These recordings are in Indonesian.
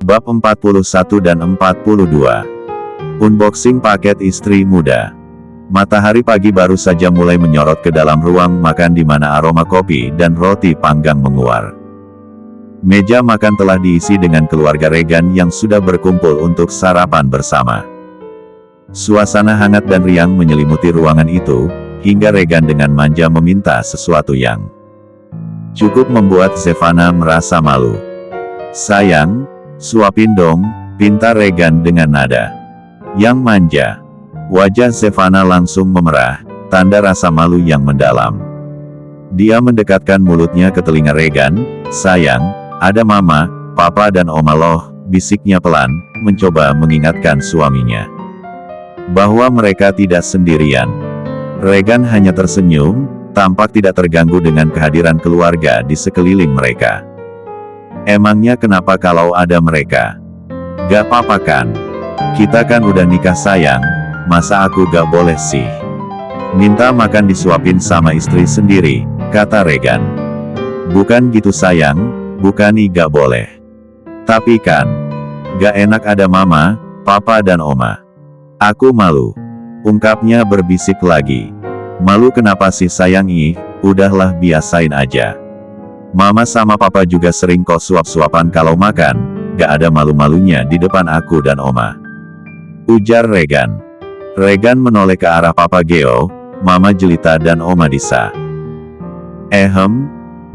Bab 41 dan 42. Unboxing paket istri muda. Matahari pagi baru saja mulai menyorot ke dalam ruang makan di mana aroma kopi dan roti panggang menguar. Meja makan telah diisi dengan keluarga Regan yang sudah berkumpul untuk sarapan bersama. Suasana hangat dan riang menyelimuti ruangan itu, hingga Regan dengan manja meminta sesuatu yang cukup membuat Zevana merasa malu. "Sayang, suapin dong," pinta Regan dengan nada yang manja. Wajah Zevana langsung memerah, tanda rasa malu yang mendalam. Dia mendekatkan mulutnya ke telinga Regan. "Sayang, ada mama, papa dan oma loh," bisiknya pelan, mencoba mengingatkan suaminya bahwa mereka tidak sendirian. Regan hanya tersenyum, tampak tidak terganggu dengan kehadiran keluarga di sekeliling mereka. "Emangnya kenapa kalau ada mereka? Gak apa-apa kan? Kita kan udah nikah sayang, masa aku gak boleh sih? Minta makan disuapin sama istri sendiri," kata Regan. "Bukan gitu sayang, bukani gak boleh. Tapi kan, gak enak ada mama, papa dan oma. Aku malu," ungkapnya berbisik lagi. "Malu kenapa sih sayang? Udahlah biasain aja. Mama sama papa juga sering kok suap-suapan kalau makan, gak ada malu-malunya di depan aku dan oma," ujar Regan. Regan menoleh ke arah Papa Geo, Mama Jelita dan Oma Disa.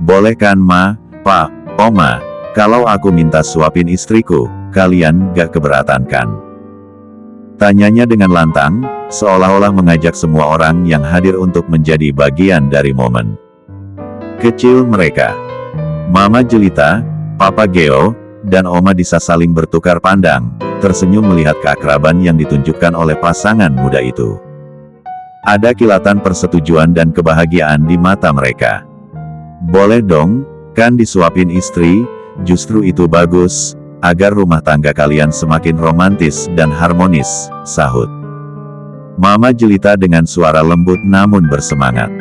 Boleh kan ma, pa, oma, kalau aku minta suapin istriku, kalian gak keberatan kan?" Tanyanya dengan lantang, seolah-olah mengajak semua orang yang hadir untuk menjadi bagian dari momen kecil mereka. Mama Jelita, Papa Geo, dan Oma Disa saling bertukar pandang, tersenyum melihat keakraban yang ditunjukkan oleh pasangan muda itu. Ada kilatan persetujuan dan kebahagiaan di mata mereka. "Boleh dong, kan disuapin istri, justru itu bagus, agar rumah tangga kalian semakin romantis dan harmonis," sahut Mama Jelita dengan suara lembut namun bersemangat.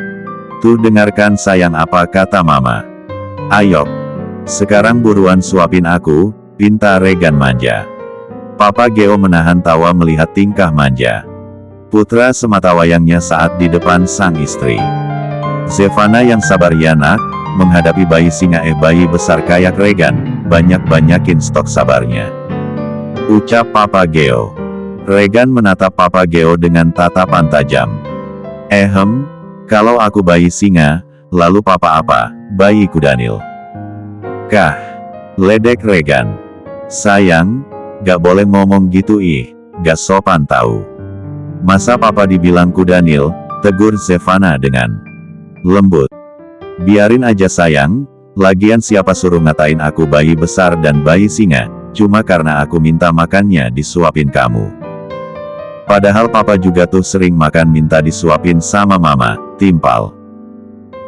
"Tuh dengarkan sayang apa kata mama. Ayo, sekarang buruan suapin aku," pinta Regan manja. Papa Geo menahan tawa melihat tingkah manja putra sematawayangnya saat di depan sang istri. Zevana yang sabar ya nak, menghadapi bayi singa bayi besar kayak Regan, banyak-banyakin stok sabarnya, ucap Papa Geo. Regan menatap Papa Geo dengan tatapan tajam. Kalau aku bayi singa, lalu papa apa, bayi kudanil?" "Kah?" ledek Regan. "Sayang, gak boleh ngomong gitu gak sopan tahu. Masa papa dibilang kudanil?" tegur Zevana dengan lembut. "Biarin aja sayang, lagian siapa suruh ngatain aku bayi besar dan bayi singa, cuma karena aku minta makannya disuapin kamu. Padahal papa juga tuh sering makan minta disuapin sama mama," timpal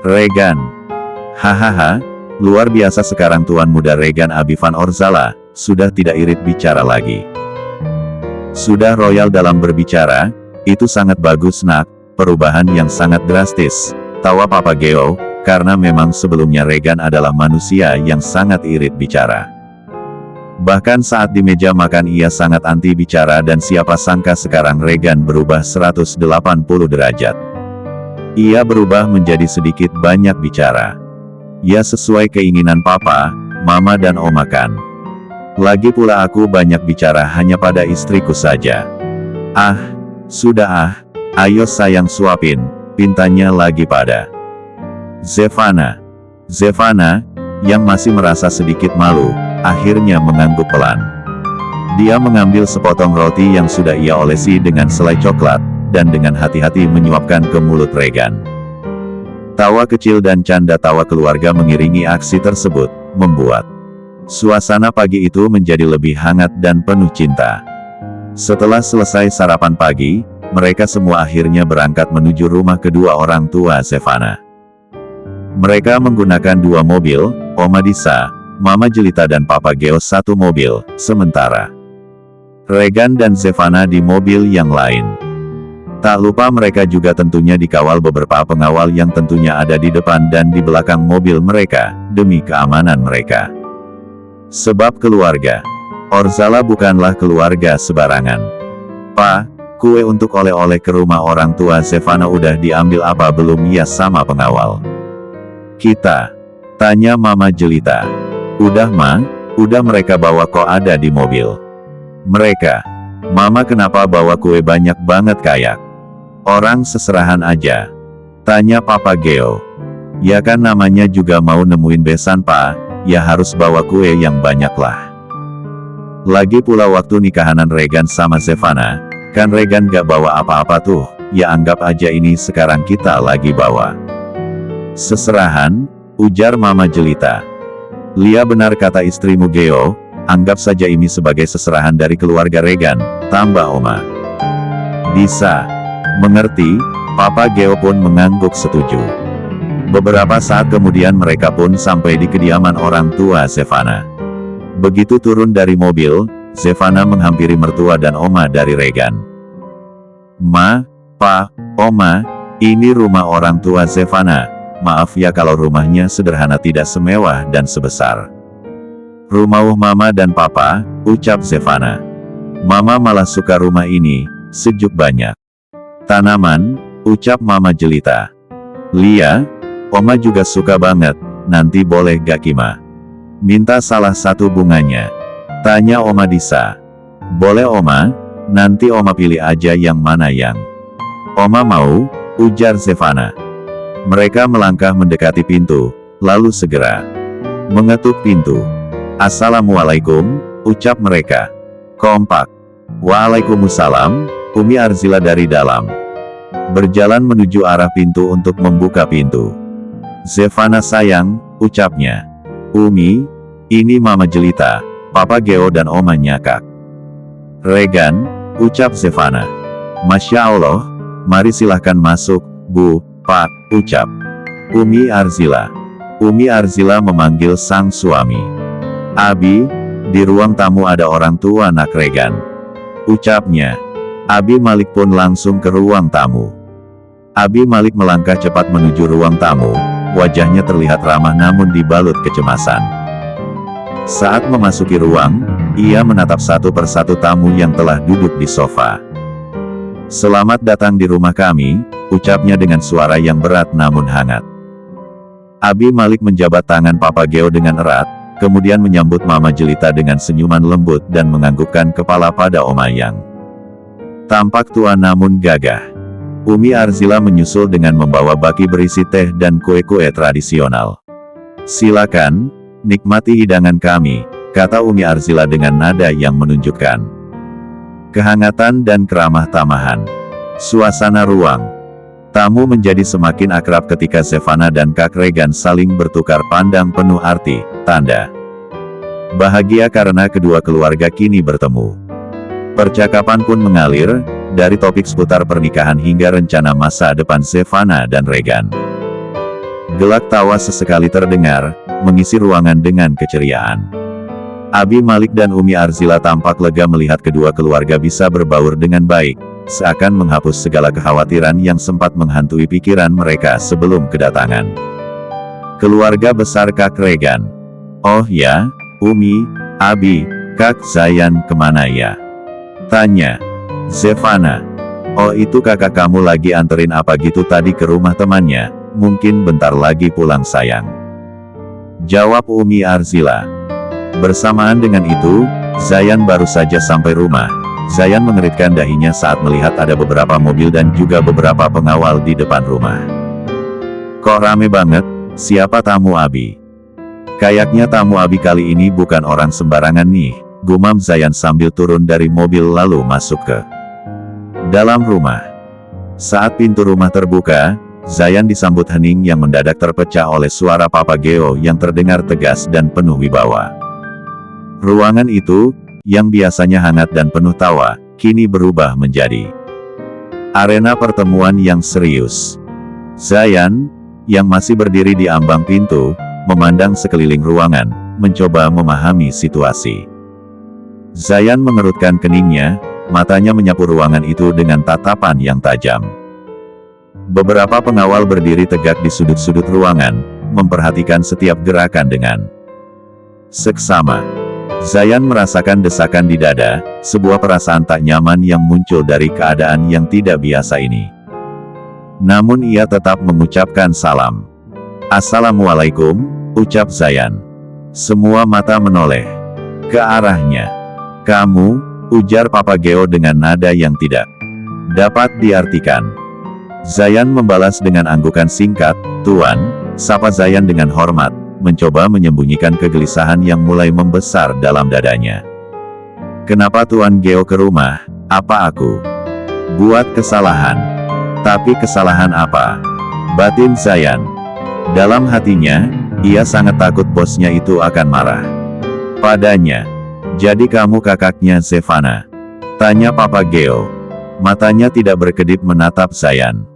Regan. "Hahaha, luar biasa sekarang tuan muda Regan Abi Van Orzala, sudah tidak irit bicara lagi. Sudah royal dalam berbicara, itu sangat bagus nak, perubahan yang sangat drastis," tawa Papa Geo, karena memang sebelumnya Regan adalah manusia yang sangat irit bicara. Bahkan saat di meja makan ia sangat anti bicara dan siapa sangka sekarang Regan berubah 180 derajat. Ia berubah menjadi sedikit banyak bicara. Ya sesuai keinginan papa, mama dan oma kan. Lagi pula aku banyak bicara hanya pada istriku saja. Sudah ayo sayang suapin, pintanya lagi pada Zevana. Zevana, yang masih merasa sedikit malu, akhirnya mengangguk pelan. Dia mengambil sepotong roti yang sudah ia olesi dengan selai coklat, dan dengan hati-hati menyuapkan ke mulut Regan. Tawa kecil dan canda tawa keluarga mengiringi aksi tersebut, membuat suasana pagi itu menjadi lebih hangat dan penuh cinta. Setelah selesai sarapan pagi, mereka semua akhirnya berangkat menuju rumah kedua orang tua Zevana. Mereka menggunakan 2 mobil, Oma Disa, Mama Jelita dan Papa Geo 1 mobil, sementara Regan dan Zevana di mobil yang lain. Tak lupa mereka juga tentunya dikawal beberapa pengawal yang tentunya ada di depan dan di belakang mobil mereka, demi keamanan mereka. Sebab keluarga Orzala bukanlah keluarga sebarangan. Pa, kue untuk oleh-oleh ke rumah orang tua Zevana udah diambil apa belum ya sama pengawal? Kita. Tanya Mama jelita. Udah Ma, udah mereka bawa kok ada di mobil. Mereka. Mama kenapa bawa kue banyak banget kayak? Orang seserahan aja. Tanya Papa Geo. Ya kan namanya juga mau nemuin besan Pa, ya harus bawa kue yang banyak lah. Lagi pula waktu nikahanan Regan sama Zevana, kan Regan gak bawa apa-apa tuh, ya anggap aja ini sekarang kita lagi bawa. Seserahan, ujar Mama jelita. Lia benar kata istrimu Geo, anggap saja ini sebagai seserahan dari keluarga Regan, tambah Oma. Bisa. Mengerti, Papa Geo pun mengangguk setuju. Beberapa saat kemudian mereka pun sampai di kediaman orang tua Zevana. Begitu turun dari mobil, Zevana menghampiri mertua dan Oma dari Regan. Ma, Pa, Oma, ini rumah orang tua Zevana. Maaf ya kalau rumahnya sederhana tidak semewah dan sebesar rumah Mama dan Papa, ucap Zevana. Mama malah suka rumah ini, sejuk banyak tanaman, ucap Mama jelita. Lia, Oma juga suka banget, nanti boleh gak Kima minta salah satu bunganya? Tanya Oma Disa. Boleh Oma, nanti Oma pilih aja yang mana yang Oma mau, ujar Zevana. Mereka melangkah mendekati pintu, lalu segera mengetuk pintu. Assalamualaikum, ucap mereka. Kompak. Waalaikumsalam, Umi Arzila dari dalam. Berjalan menuju arah pintu untuk membuka pintu. Zevana sayang, ucapnya. Umi, ini Mama jelita, Papa Geo dan Oma nyakak. Regan, ucap Zevana. Masya Allah, mari silahkan masuk, Bu, Pak, ucap Umi Arzila. Umi Arzila memanggil sang suami. Abi, di ruang tamu ada orang tua nak Regan, ucapnya. Abi Malik pun langsung ke ruang tamu. Abi Malik melangkah cepat menuju ruang tamu, wajahnya terlihat ramah namun dibalut kecemasan. Saat memasuki ruang, ia menatap satu persatu tamu yang telah duduk di sofa. Selamat datang di rumah kami, ucapnya dengan suara yang berat namun hangat. Abi Malik menjabat tangan Papa Geo dengan erat, kemudian menyambut Mama jelita dengan senyuman lembut dan menganggukkan kepala pada Oma yang tampak tua namun gagah. Umi Arzila menyusul dengan membawa baki berisi teh dan kue-kue tradisional. Silakan, nikmati hidangan kami, kata Umi Arzila dengan nada yang menunjukkan kehangatan dan keramah tamahan. Suasana ruang tamu menjadi semakin akrab ketika Zevana dan Kak Regan saling bertukar pandang penuh arti, tanda bahagia karena kedua keluarga kini bertemu. Percakapan pun mengalir, dari topik seputar pernikahan hingga rencana masa depan Zevana dan Regan. Gelak tawa sesekali terdengar, mengisi ruangan dengan keceriaan. Abi Malik dan Umi Arzila tampak lega melihat kedua keluarga bisa berbaur dengan baik, seakan menghapus segala kekhawatiran yang sempat menghantui pikiran mereka sebelum kedatangan keluarga besar Kak Regan. Oh ya, Umi, Abi, Kak Zayan kemana ya? Tanya Zevana. Oh itu kakak kamu lagi anterin apa gitu tadi ke rumah temannya, mungkin bentar lagi pulang sayang, jawab Umi Arzila. Bersamaan dengan itu, Zayan baru saja sampai rumah. Zayan mengeritkan dahinya saat melihat ada beberapa mobil dan juga beberapa pengawal di depan rumah. Kok rame banget, siapa tamu Abi? Kayaknya tamu Abi kali ini bukan orang sembarangan nih, gumam Zayan sambil turun dari mobil lalu masuk ke dalam rumah. Saat pintu rumah terbuka, Zayan disambut hening yang mendadak terpecah oleh suara Papa Geo yang terdengar tegas dan penuh wibawa. Ruangan itu, yang biasanya hangat dan penuh tawa, kini berubah menjadi arena pertemuan yang serius. Zayan, yang masih berdiri di ambang pintu, memandang sekeliling ruangan, mencoba memahami situasi. Zayan mengerutkan keningnya, matanya menyapu ruangan itu dengan tatapan yang tajam. Beberapa pengawal berdiri tegak di sudut-sudut ruangan, memperhatikan setiap gerakan dengan seksama. Zayan merasakan desakan di dada, sebuah perasaan tak nyaman yang muncul dari keadaan yang tidak biasa ini. Namun ia tetap mengucapkan salam. "Assalamualaikum," ucap Zayan. Semua mata menoleh ke arahnya. "Kamu," ujar Papa Geo dengan nada yang tidak dapat diartikan. Zayan membalas dengan anggukan singkat, "Tuan," sapa Zayan dengan hormat, mencoba menyembunyikan kegelisahan yang mulai membesar dalam dadanya. "Kenapa Tuan Geo ke rumah? Apa aku buat kesalahan?" "Tapi kesalahan apa?" batin Zayan. Dalam hatinya, ia sangat takut bosnya itu akan marah padanya. "Jadi kamu kakaknya Zevana?" tanya Papa Geo. Matanya tidak berkedip menatap Zayan.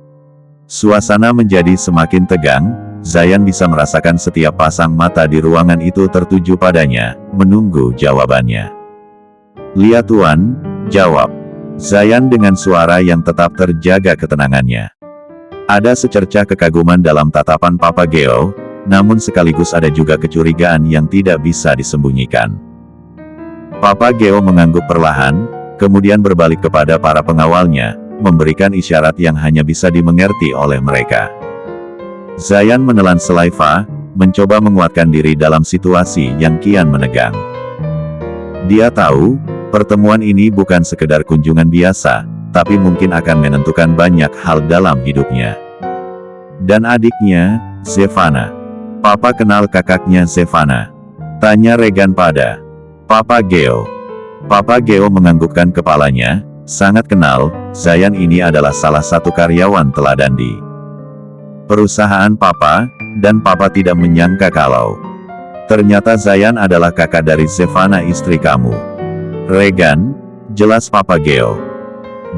Suasana menjadi semakin tegang. Zayan bisa merasakan setiap pasang mata di ruangan itu tertuju padanya, menunggu jawabannya. "Lihat Tuan," jawab Zayan dengan suara yang tetap terjaga ketenangannya. Ada secercah kekaguman dalam tatapan Papa Geo, namun sekaligus ada juga kecurigaan yang tidak bisa disembunyikan. Papa Geo mengangguk perlahan, kemudian berbalik kepada para pengawalnya, memberikan isyarat yang hanya bisa dimengerti oleh mereka. Zayan menelan selaiva, mencoba menguatkan diri dalam situasi yang kian menegang. Dia tahu, pertemuan ini bukan sekedar kunjungan biasa, tapi mungkin akan menentukan banyak hal dalam hidupnya. Dan adiknya, Zevana. "Papa kenal kakaknya Zevana?" tanya Regan pada Papa Geo. Papa Geo menganggukkan kepalanya, "Sangat kenal, Zayan ini adalah salah satu karyawan teladan di perusahaan Papa, dan Papa tidak menyangka kalau ternyata Zayan adalah kakak dari Zevana istri kamu." "Regan," jelas Papa Geo.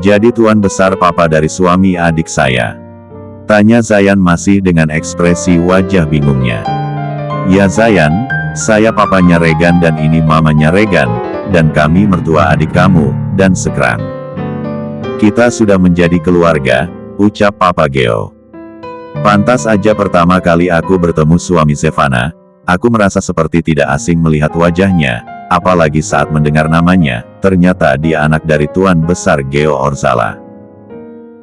"Jadi tuan besar Papa dari suami adik saya?" tanya Zayan masih dengan ekspresi wajah bingungnya. "Ya Zayan, saya papanya Regan dan ini mamanya Regan, dan kami mertua adik kamu, dan sekarang kita sudah menjadi keluarga," ucap Papa Geo. "Pantas aja pertama kali aku bertemu suami Zevana, aku merasa seperti tidak asing melihat wajahnya, apalagi saat mendengar namanya, ternyata dia anak dari Tuan Besar Geo Orzala.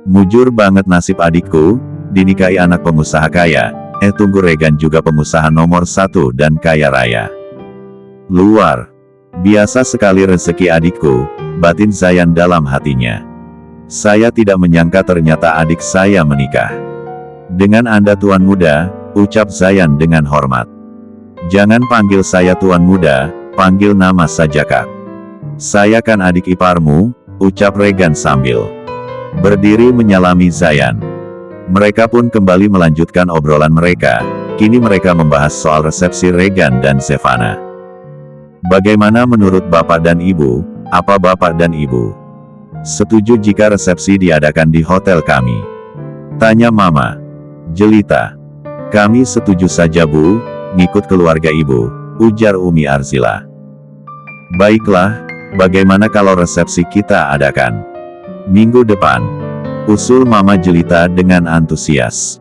Mujur banget nasib adikku, dinikahi anak pengusaha kaya, tunggu Regan juga pengusaha nomor 1 dan kaya raya. Luar biasa sekali rezeki adikku," batin Zayan dalam hatinya. "Saya tidak menyangka ternyata adik saya menikah dengan Anda Tuan Muda," ucap Zayan dengan hormat. "Jangan panggil saya Tuan Muda, panggil nama saja Kak. Saya kan adik iparmu," ucap Regan sambil berdiri menyalami Zayan. Mereka pun kembali melanjutkan obrolan mereka. Kini mereka membahas soal resepsi Regan dan Zevana. "Bagaimana menurut Bapak dan Ibu? Apa Bapak dan Ibu setuju jika resepsi diadakan di hotel kami?" tanya Mama Jelita. "Kami setuju saja Bu, ngikut keluarga Ibu," ujar Umi Arzila. "Baiklah, bagaimana kalau resepsi kita adakan minggu depan?" usul Mama Jelita dengan antusias.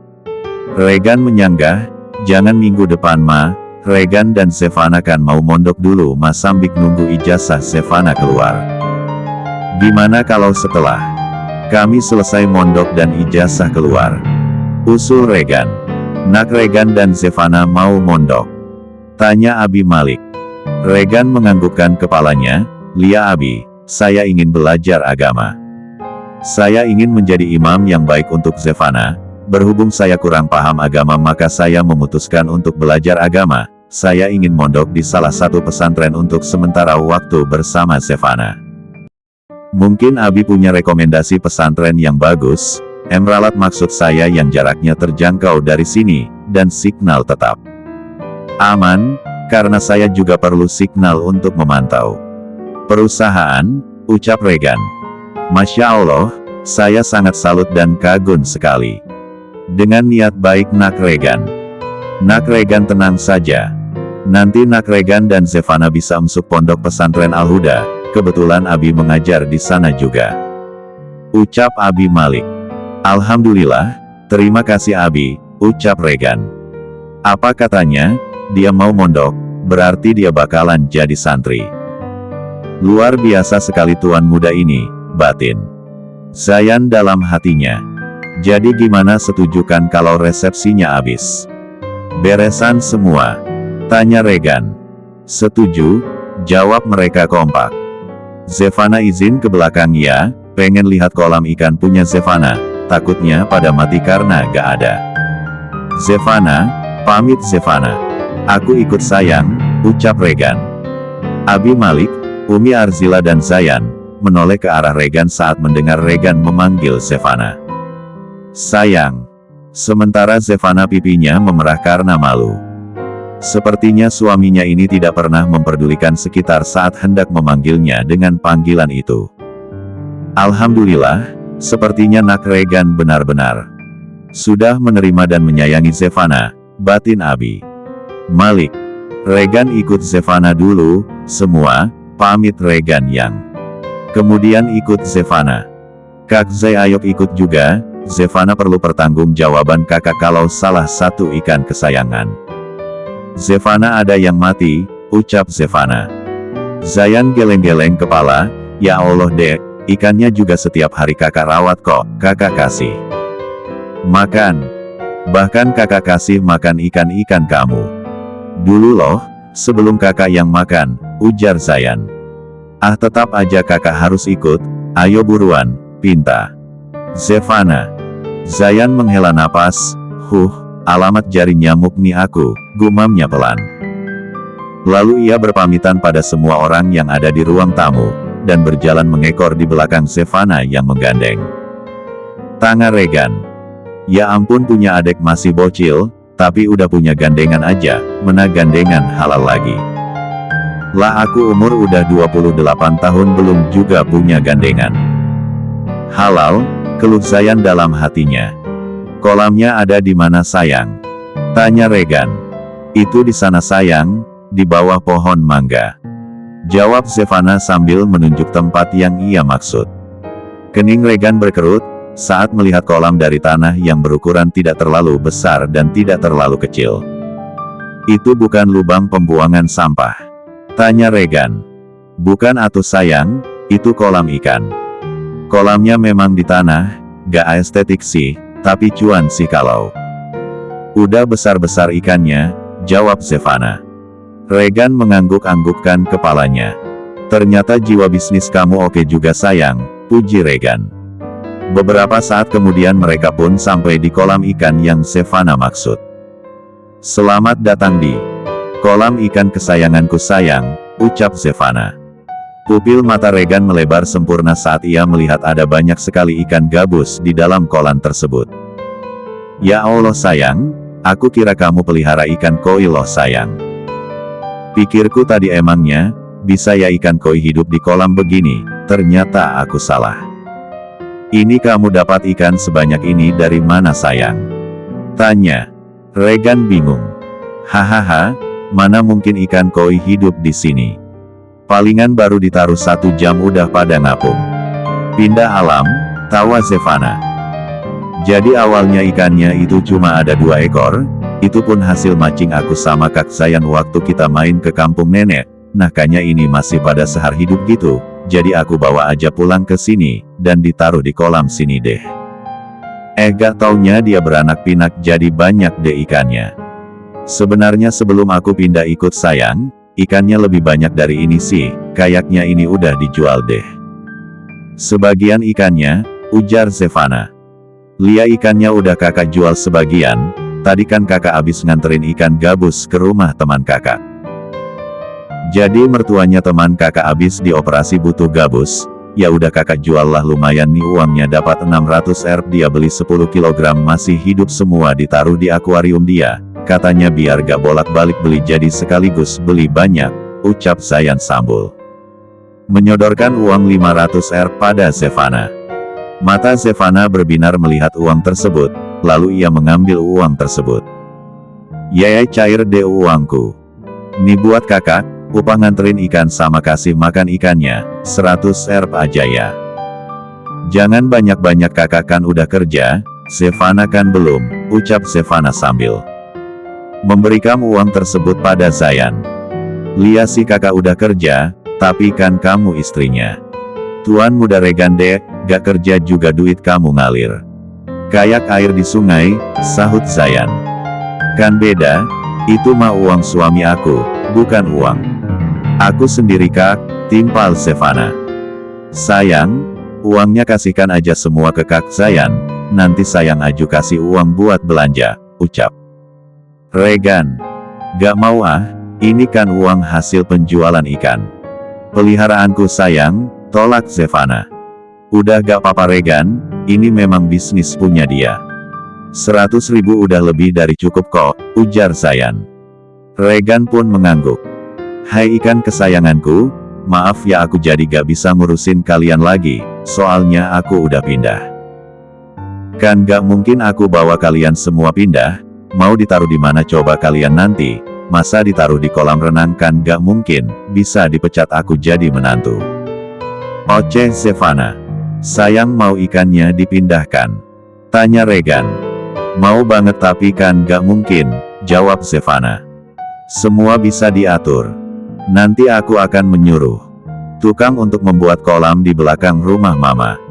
Regan menyanggah, "Jangan minggu depan Ma, Regan dan Zevana kan mau mondok dulu Ma sambil nunggu ijazah Zevana keluar. Gimana kalau setelah kami selesai mondok dan ijazah keluar?" usul Regan. "Nak Regan dan Zevana mau mondok?" tanya Abi Malik. Regan menganggukkan kepalanya, "Lia Abi, saya ingin belajar agama. Saya ingin menjadi imam yang baik untuk Zevana. Berhubung saya kurang paham agama maka saya memutuskan untuk belajar agama. Saya ingin mondok di salah satu pesantren untuk sementara waktu bersama Zevana. Mungkin Abi punya rekomendasi pesantren yang bagus?" Emralat maksud saya yang jaraknya terjangkau dari sini, dan signal tetap aman, karena saya juga perlu signal untuk memantau perusahaan, ucap Regan. "Masya Allah, saya sangat salut dan kagum sekali dengan niat baik Nak Regan." "Nak Regan tenang saja. Nanti Nak Regan dan Zevana bisa masuk pondok pesantren Al-Huda, kebetulan Abi mengajar di sana juga," ucap Abi Malik. "Alhamdulillah, terima kasih Abi," ucap Regan. "Apa katanya, dia mau mondok?" berarti dia bakalan jadi santri. Luar biasa sekali tuan muda ini, batin Zayan dalam hatinya. Jadi gimana, setujukan kalau resepsinya habis? Beresan semua? Tanya Regan. Setuju, jawab mereka kompak. Zevana izin ke belakang ya, pengen lihat kolam ikan punya Zevana, takutnya pada mati karena gak ada. Zevana, pamit Zevana. Aku ikut sayang, ucap Regan. Abi Malik, Umi Arzila dan Zayan menoleh ke arah Regan saat mendengar Regan memanggil Zevana sayang. Sementara Zevana pipinya memerah karena malu. Sepertinya suaminya ini tidak pernah memperdulikan sekitar saat hendak memanggilnya dengan panggilan itu. Alhamdulillah, sepertinya nak Regan benar-benar sudah menerima dan menyayangi Zevana, batin Abi Malik. Regan ikut Zevana dulu, semua pamit Regan yang kemudian ikut Zevana. Kak Zai Ayok ikut juga. Zevana perlu pertanggungjawaban kakak kalau salah satu ikan kesayangan Zevana ada yang mati, ucap Zevana. Zayan geleng-geleng kepala, ya Allah dek, ikannya juga setiap hari kakak rawat kok, kakak kasih makan. Bahkan kakak kasih makan ikan-ikan kamu dulu loh, sebelum kakak yang makan, ujar Zayan. Ah tetap aja kakak harus ikut, ayo buruan, pinta Zevana. Zayan menghela napas, alamat jari nyamuk nih aku, gumamnya pelan. Lalu ia berpamitan pada semua orang yang ada di ruang tamu, dan berjalan mengekor di belakang Zevana yang menggandeng tangan Regan. Ya ampun, punya adek masih bocil, tapi udah punya gandengan aja, mana gandengan halal lagi. Lah aku umur udah 28 tahun belum juga punya gandengan halal, keluh Zayan dalam hatinya. Kolamnya ada di mana sayang? Tanya Regan. Itu di sana sayang, di bawah pohon mangga, jawab Zevana sambil menunjuk tempat yang ia maksud. Kening Regan berkerut saat melihat kolam dari tanah yang berukuran tidak terlalu besar dan tidak terlalu kecil. Itu bukan lubang pembuangan sampah? Tanya Regan. Bukan atuh sayang, itu kolam ikan. Kolamnya memang di tanah, gak estetik sih, tapi cuan sih kalau udah besar-besar ikannya, jawab Zevana. Regan mengangguk-anggukkan kepalanya. Ternyata jiwa bisnis kamu oke juga sayang, puji Regan. Beberapa saat kemudian mereka pun sampai di kolam ikan yang Zevana maksud. Selamat datang di kolam ikan kesayanganku sayang, ucap Zevana. Pupil mata Regan melebar sempurna saat ia melihat ada banyak sekali ikan gabus di dalam kolam tersebut. Ya Allah sayang, aku kira kamu pelihara ikan koi loh sayang. Pikirku tadi emangnya, bisa ya ikan koi hidup di kolam begini, ternyata aku salah. Ini kamu dapat ikan sebanyak ini dari mana sayang? Tanya. Regan bingung. Hahaha, mana mungkin ikan koi hidup di sini? Palingan baru ditaruh 1 jam udah pada ngapung. Pindah alam, tawa Zevana. Jadi awalnya ikannya itu cuma ada 2 ekor, itu pun hasil mancing aku sama Kak Zayan waktu kita main ke kampung nenek. Nah kayaknya ini masih pada sehar hidup gitu, jadi aku bawa aja pulang ke sini, dan ditaruh di kolam sini deh. Gak taunya dia beranak pinak jadi banyak deh ikannya. Sebenarnya sebelum aku pindah ikut sayang, ikannya lebih banyak dari ini sih, kayaknya ini udah dijual deh. Sebagian ikannya, ujar Zevana. Lia ikannya udah kakak jual sebagian, tadi kan kakak abis nganterin ikan gabus ke rumah teman kakak. Jadi mertuanya teman kakak abis dioperasi butuh gabus, ya udah kakak jual lah lumayan nih uangnya dapat 600 Rp dia beli 10 kg masih hidup semua ditaruh di akuarium dia. Katanya biar gak bolak-balik beli jadi sekaligus beli banyak, ucap Zayan Sambul. Menyodorkan uang 500 Rp pada Zevana. Mata Zevana berbinar melihat uang tersebut, lalu ia mengambil uang tersebut. Yaya cair deh uangku. Nih buat kakak, upah nganterin ikan sama kasih makan ikannya, 100 Rp aja ya. Jangan banyak-banyak kakak kan udah kerja, Zevana kan belum, ucap Zevana sambil memberikan uang tersebut pada Zayan. Lia si kakak udah kerja, tapi kan kamu istrinya. Tuan muda Regan dek, gak kerja juga duit kamu ngalir kayak air di sungai, sahut Zayan. Kan beda, itu mah uang suami aku, bukan uang aku sendiri kak, timpal Zevana. Sayang, uangnya kasihkan aja semua ke kak Zayan, nanti sayang aju kasih uang buat belanja, ucap Regan. Gak mau ah, ini kan uang hasil penjualan ikan peliharaanku sayang, tolak Zevana. Udah gak apa-apa Regan, ini memang bisnis punya dia. 100.000 udah lebih dari cukup kok, ujar Zayan. Regan pun mengangguk. Hai ikan kesayanganku, maaf ya aku jadi gak bisa ngurusin kalian lagi, soalnya aku udah pindah. Kan gak mungkin aku bawa kalian semua pindah, mau ditaruh di mana coba kalian nanti, masa ditaruh di kolam renang kan gak mungkin, bisa dipecat aku jadi menantu. Oceh Zevana. Sayang mau ikannya dipindahkan? Tanya Regan. Mau banget tapi kan gak mungkin, jawab Zevana. Semua bisa diatur. Nanti aku akan menyuruh tukang untuk membuat kolam di belakang rumah mama.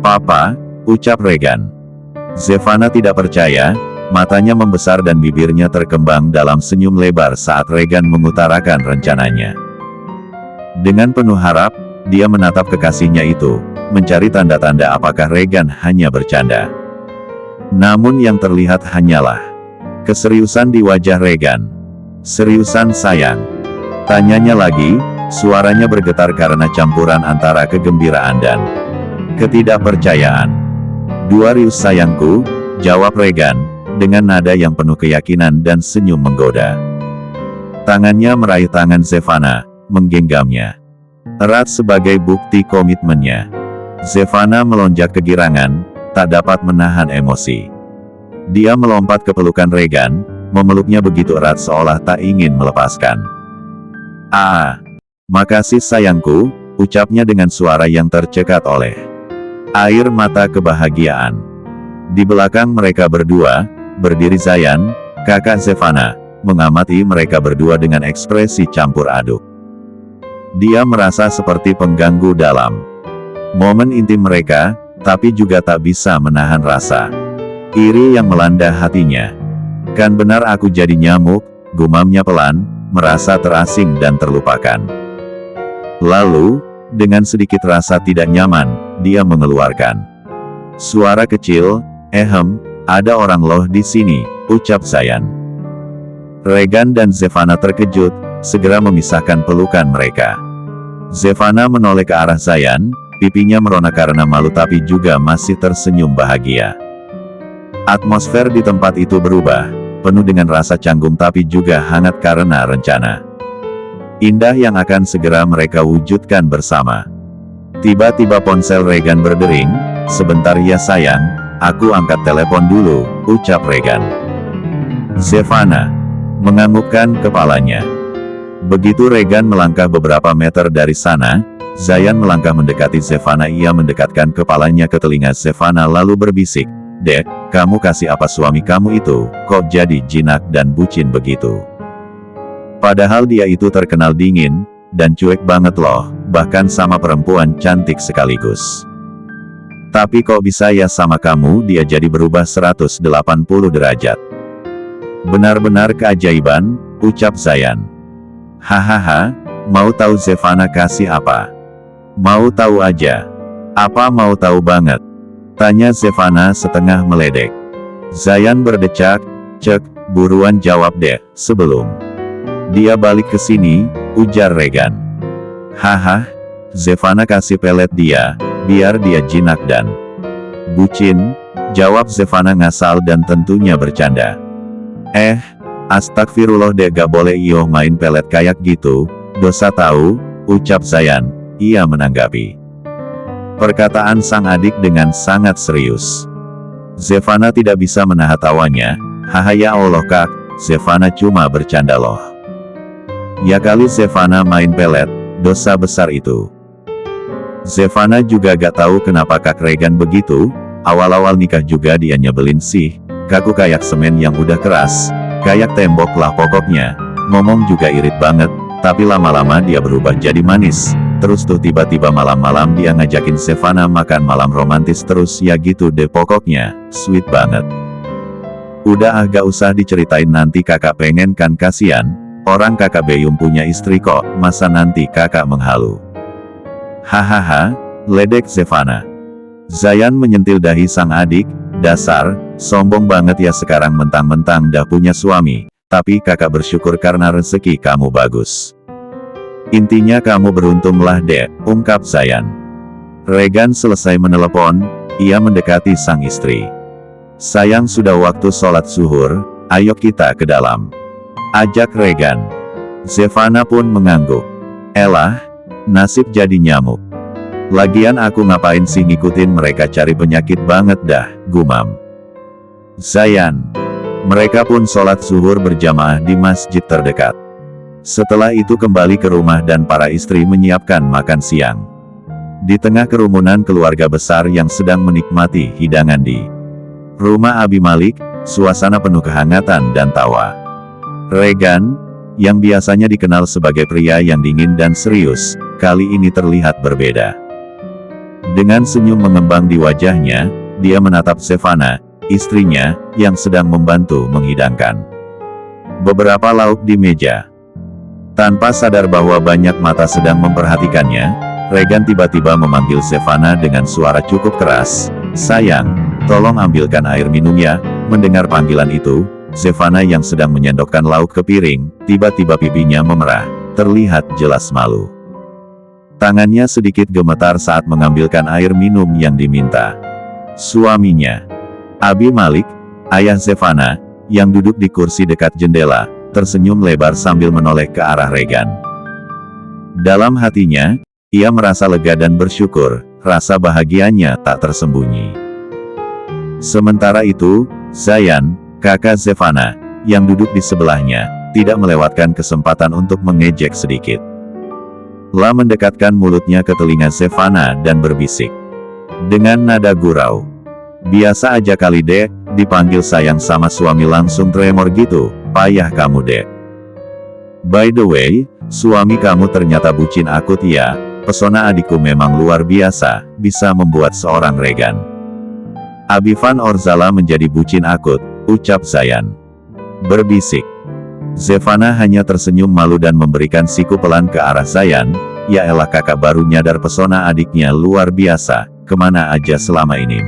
Papa, ucap Regan. Zevana tidak percaya, matanya membesar dan bibirnya terkembang dalam senyum lebar saat Regan mengutarakan rencananya. Dengan penuh harap, dia menatap kekasihnya itu, mencari tanda-tanda apakah Regan hanya bercanda. Namun yang terlihat hanyalah keseriusan di wajah Regan. Seriusan sayang? Tanyanya lagi, suaranya bergetar karena campuran antara kegembiraan dan ketidakpercayaan. Serius sayangku, jawab Regan, dengan nada yang penuh keyakinan dan senyum menggoda. Tangannya meraih tangan Zevana, menggenggamnya erat sebagai bukti komitmennya. Zevana melonjak kegirangan, tak dapat menahan emosi. Dia melompat ke pelukan Regan, memeluknya begitu erat seolah tak ingin melepaskan. Makasih sayangku, ucapnya dengan suara yang tercekat oleh air mata kebahagiaan. Di belakang mereka berdua, berdiri Zayan, kakak Zevana, mengamati mereka berdua dengan ekspresi campur aduk. Dia merasa seperti pengganggu dalam momen intim mereka, tapi juga tak bisa menahan rasa iri yang melanda hatinya. Kan benar aku jadi nyamuk, gumamnya pelan, merasa terasing dan terlupakan. Lalu, dengan sedikit rasa tidak nyaman, dia mengeluarkan suara kecil, ada orang loh di sini, ucap Zayan. Regan dan Zevana terkejut, segera memisahkan pelukan mereka. Zevana menoleh ke arah Zayan, pipinya merona karena malu tapi juga masih tersenyum bahagia. Atmosfer di tempat itu berubah, penuh dengan rasa canggung tapi juga hangat karena rencana indah yang akan segera mereka wujudkan bersama. Tiba-tiba ponsel Regan berdering. Sebentar ya sayang, aku angkat telepon dulu, ucap Regan. Zevana menganggukkan kepalanya. Begitu Regan melangkah beberapa meter dari sana, Zayan melangkah mendekati Zevana. Ia mendekatkan kepalanya ke telinga Zevana lalu berbisik, "Dek, kamu kasih apa suami kamu itu, kok jadi jinak dan bucin begitu? Padahal dia itu terkenal dingin, dan cuek banget loh, bahkan sama perempuan cantik sekaligus. Tapi kok bisa ya sama kamu dia jadi berubah 180 derajat. Benar-benar keajaiban," ucap Zayan. "Hahaha, mau tahu Zevana kasih apa? Mau tahu aja." "Apa mau tahu banget?" tanya Zevana setengah meledek. Zayan berdecak, "Cek, buruan jawab deh, sebelum dia balik ke sini," ujar Regan. "Haha, Zevana kasih pelet dia, biar dia jinak dan bucin," jawab Zevana ngasal dan tentunya bercanda. Astagfirullah deh, gak boleh iyo main pelet kayak gitu, dosa tahu, ucap Zayan. Ia menanggapi perkataan sang adik dengan sangat serius. Zevana tidak bisa menahan tawanya. "Haha ya Allah kak, Zevana cuma bercanda loh." Ya kali Zevana main pelet, dosa besar itu. Zevana juga gak tahu kenapa kak Regan begitu, awal-awal nikah juga dia nyebelin sih, kaku kayak semen yang udah keras, kayak tembok lah pokoknya, ngomong juga irit banget, Tapi lama-lama dia berubah jadi manis. Terus tuh tiba-tiba malam-malam dia ngajakin Zevana makan malam romantis terus, ya gitu deh pokoknya, sweet banget. Udah gak usah diceritain, nanti kakak pengen kan, kasihan. Orang kakak Beyum punya istri kok, masa nanti kakak menghalu. Hahaha, ledek Zevana. Zayan menyentil dahi sang adik, dasar, sombong banget ya, sekarang mentang-mentang dah punya suami. Tapi kakak bersyukur karena rezeki kamu bagus. Intinya kamu beruntunglah dek, ungkap Zayan. Regan selesai menelepon, ia mendekati sang istri. Sayang, sudah waktu sholat zuhur, ayo kita ke dalam, ajak Regan. Zevana pun mengangguk. Elah, nasib jadi nyamuk. Lagian aku ngapain sih ngikutin mereka, cari penyakit banget dah, gumam Zayan. Mereka pun sholat zuhur berjamaah di masjid terdekat. Setelah itu kembali ke rumah dan para istri menyiapkan makan siang. Di tengah kerumunan keluarga besar yang sedang menikmati hidangan di rumah Abi Malik, suasana penuh kehangatan dan tawa. Regan, yang biasanya dikenal sebagai pria yang dingin dan serius, kali ini terlihat berbeda. Dengan senyum mengembang di wajahnya, dia menatap Zevana, istrinya, yang sedang membantu menghidangkan beberapa lauk di meja. Tanpa sadar bahwa banyak mata sedang memperhatikannya, Regan tiba-tiba memanggil Zevana dengan suara cukup keras. Sayang, tolong ambilkan air minum ya. Mendengar panggilan itu, Zevana yang sedang menyendokkan lauk ke piring, tiba-tiba pipinya memerah, terlihat jelas malu. Tangannya sedikit gemetar saat mengambilkan air minum yang diminta. Suaminya, Abi Malik, ayah Zevana, yang duduk di kursi dekat jendela, tersenyum lebar sambil menoleh ke arah Regan. Dalam hatinya, ia merasa lega dan bersyukur, rasa bahagianya tak tersembunyi. Sementara itu, Zayan, kakak Zevana, yang duduk di sebelahnya, tidak melewatkan kesempatan untuk mengejek sedikit. La mendekatkan mulutnya ke telinga Zevana dan berbisik dengan nada gurau. Biasa aja kali dek, dipanggil sayang sama suami langsung tremor gitu. Payah kamu dek. By the way, suami kamu ternyata bucin akut ya. Pesona adikku memang luar biasa, bisa membuat seorang Regan Abi Van Orzala menjadi bucin akut, ucap Zayan berbisik. Zevana hanya tersenyum malu dan memberikan siku pelan ke arah Zayan. Ya elah, kakak baru nyadar pesona adiknya luar biasa, kemana aja selama ini.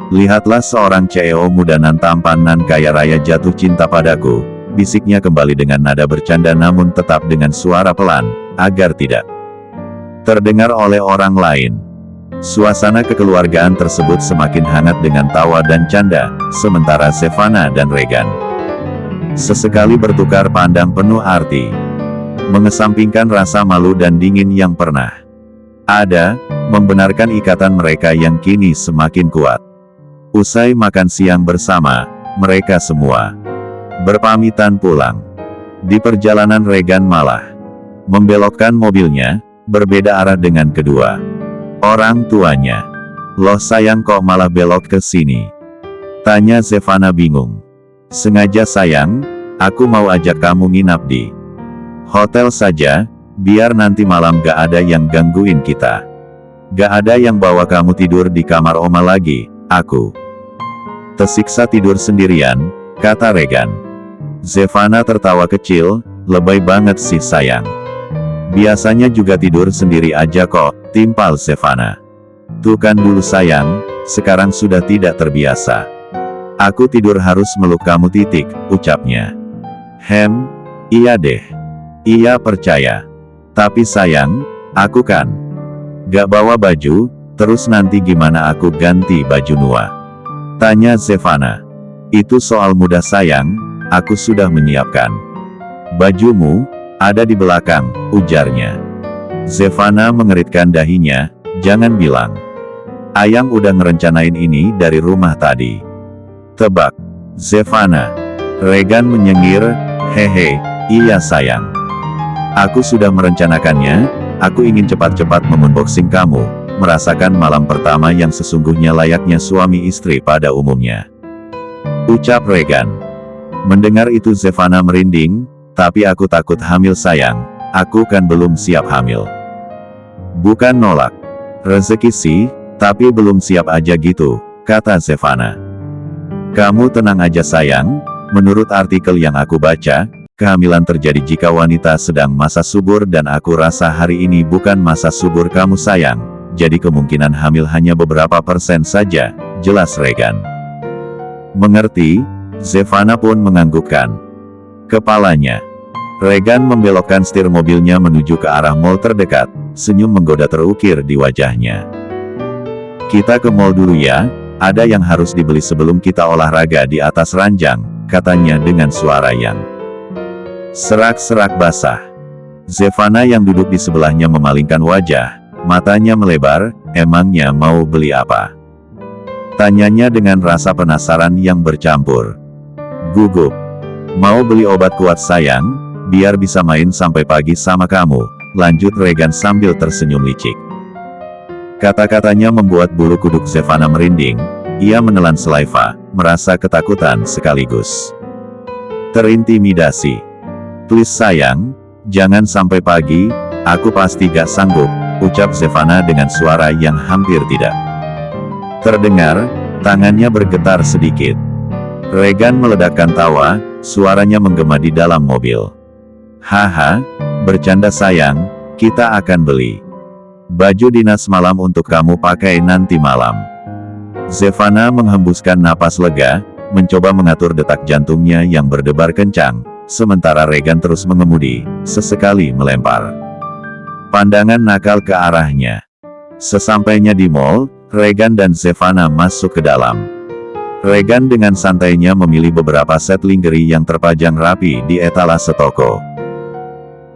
Lihatlah seorang CEO muda nan tampan nan kaya raya jatuh cinta padaku, bisiknya kembali dengan nada bercanda namun tetap dengan suara pelan, agar tidak terdengar oleh orang lain. Suasana kekeluargaan tersebut semakin hangat dengan tawa dan canda, sementara Zevana dan Regan sesekali bertukar pandang penuh arti, mengesampingkan rasa malu dan dingin yang pernah ada, membenarkan ikatan mereka yang kini semakin kuat. Usai makan siang bersama, mereka semua berpamitan pulang. Di perjalanan Regan malah membelokkan mobilnya, berbeda arah dengan kedua orang tuanya. Loh sayang, kok malah belok ke sini? Tanya Zevana bingung. Sengaja sayang, aku mau ajak kamu nginap di hotel saja, biar nanti malam gak ada yang gangguin kita. Gak ada yang bawa kamu tidur di kamar oma lagi, aku tersiksa tidur sendirian, kata Regan. Zevana tertawa kecil, lebay banget sih sayang. Biasanya juga tidur sendiri aja kok, timpal Zevana. Tuh kan dulu sayang, sekarang sudah tidak terbiasa. Aku tidur harus meluk kamu titik, ucapnya. Iya deh. Iya percaya. Tapi sayang, aku kan gak bawa baju, terus nanti gimana aku ganti baju Nua? Tanya Zevana. Itu soal mudah sayang, aku sudah menyiapkan. Bajumu ada di belakang, ujarnya. Zevana mengeritkan dahinya, jangan bilang Ayang udah ngerencanain ini dari rumah tadi. Tebak, Zevana. Regan menyengir, hehe, iya sayang. Aku sudah merencanakannya, aku ingin cepat-cepat memunboxing kamu, merasakan malam pertama yang sesungguhnya layaknya suami istri pada umumnya. Ucap Regan. Mendengar itu Zevana merinding, Tapi aku takut hamil sayang, aku kan belum siap hamil. Bukan nolak. Rezeki sih, tapi belum siap aja gitu, kata Zevana. Kamu tenang aja sayang, menurut artikel yang aku baca, kehamilan terjadi jika wanita sedang masa subur dan aku rasa hari ini bukan masa subur kamu sayang, jadi kemungkinan hamil hanya beberapa persen saja, jelas Regan. Mengerti? Zevana pun menganggukkan kepalanya. Regan membelokkan setir mobilnya menuju ke arah mall terdekat, senyum menggoda terukir di wajahnya. Kita ke mall dulu ya, ada yang harus dibeli sebelum kita olahraga di atas ranjang, katanya dengan suara yang serak-serak basah. Zevana yang duduk di sebelahnya memalingkan wajah, matanya melebar, emangnya mau beli apa? Tanyanya dengan rasa penasaran yang bercampur gugup. Mau beli obat kuat sayang, biar bisa main sampai pagi sama kamu, lanjut Regan sambil tersenyum licik. Kata-katanya membuat bulu kuduk Zevana merinding, ia menelan saliva, merasa ketakutan sekaligus terintimidasi. Please sayang, jangan sampai pagi, aku pasti gak sanggup, ucap Zevana dengan suara yang hampir tidak terdengar, tangannya bergetar sedikit. Regan meledakkan tawa, suaranya menggema di dalam mobil. Haha, bercanda sayang, kita akan beli baju dinas malam untuk kamu pakai nanti malam. Zevana menghembuskan napas lega, mencoba mengatur detak jantungnya yang berdebar kencang, sementara Regan terus mengemudi, sesekali melempar pandangan nakal ke arahnya. Sesampainya di mall, Regan dan Zevana masuk ke dalam. Regan dengan santainya memilih beberapa set lingerie yang terpajang rapi di etalase toko.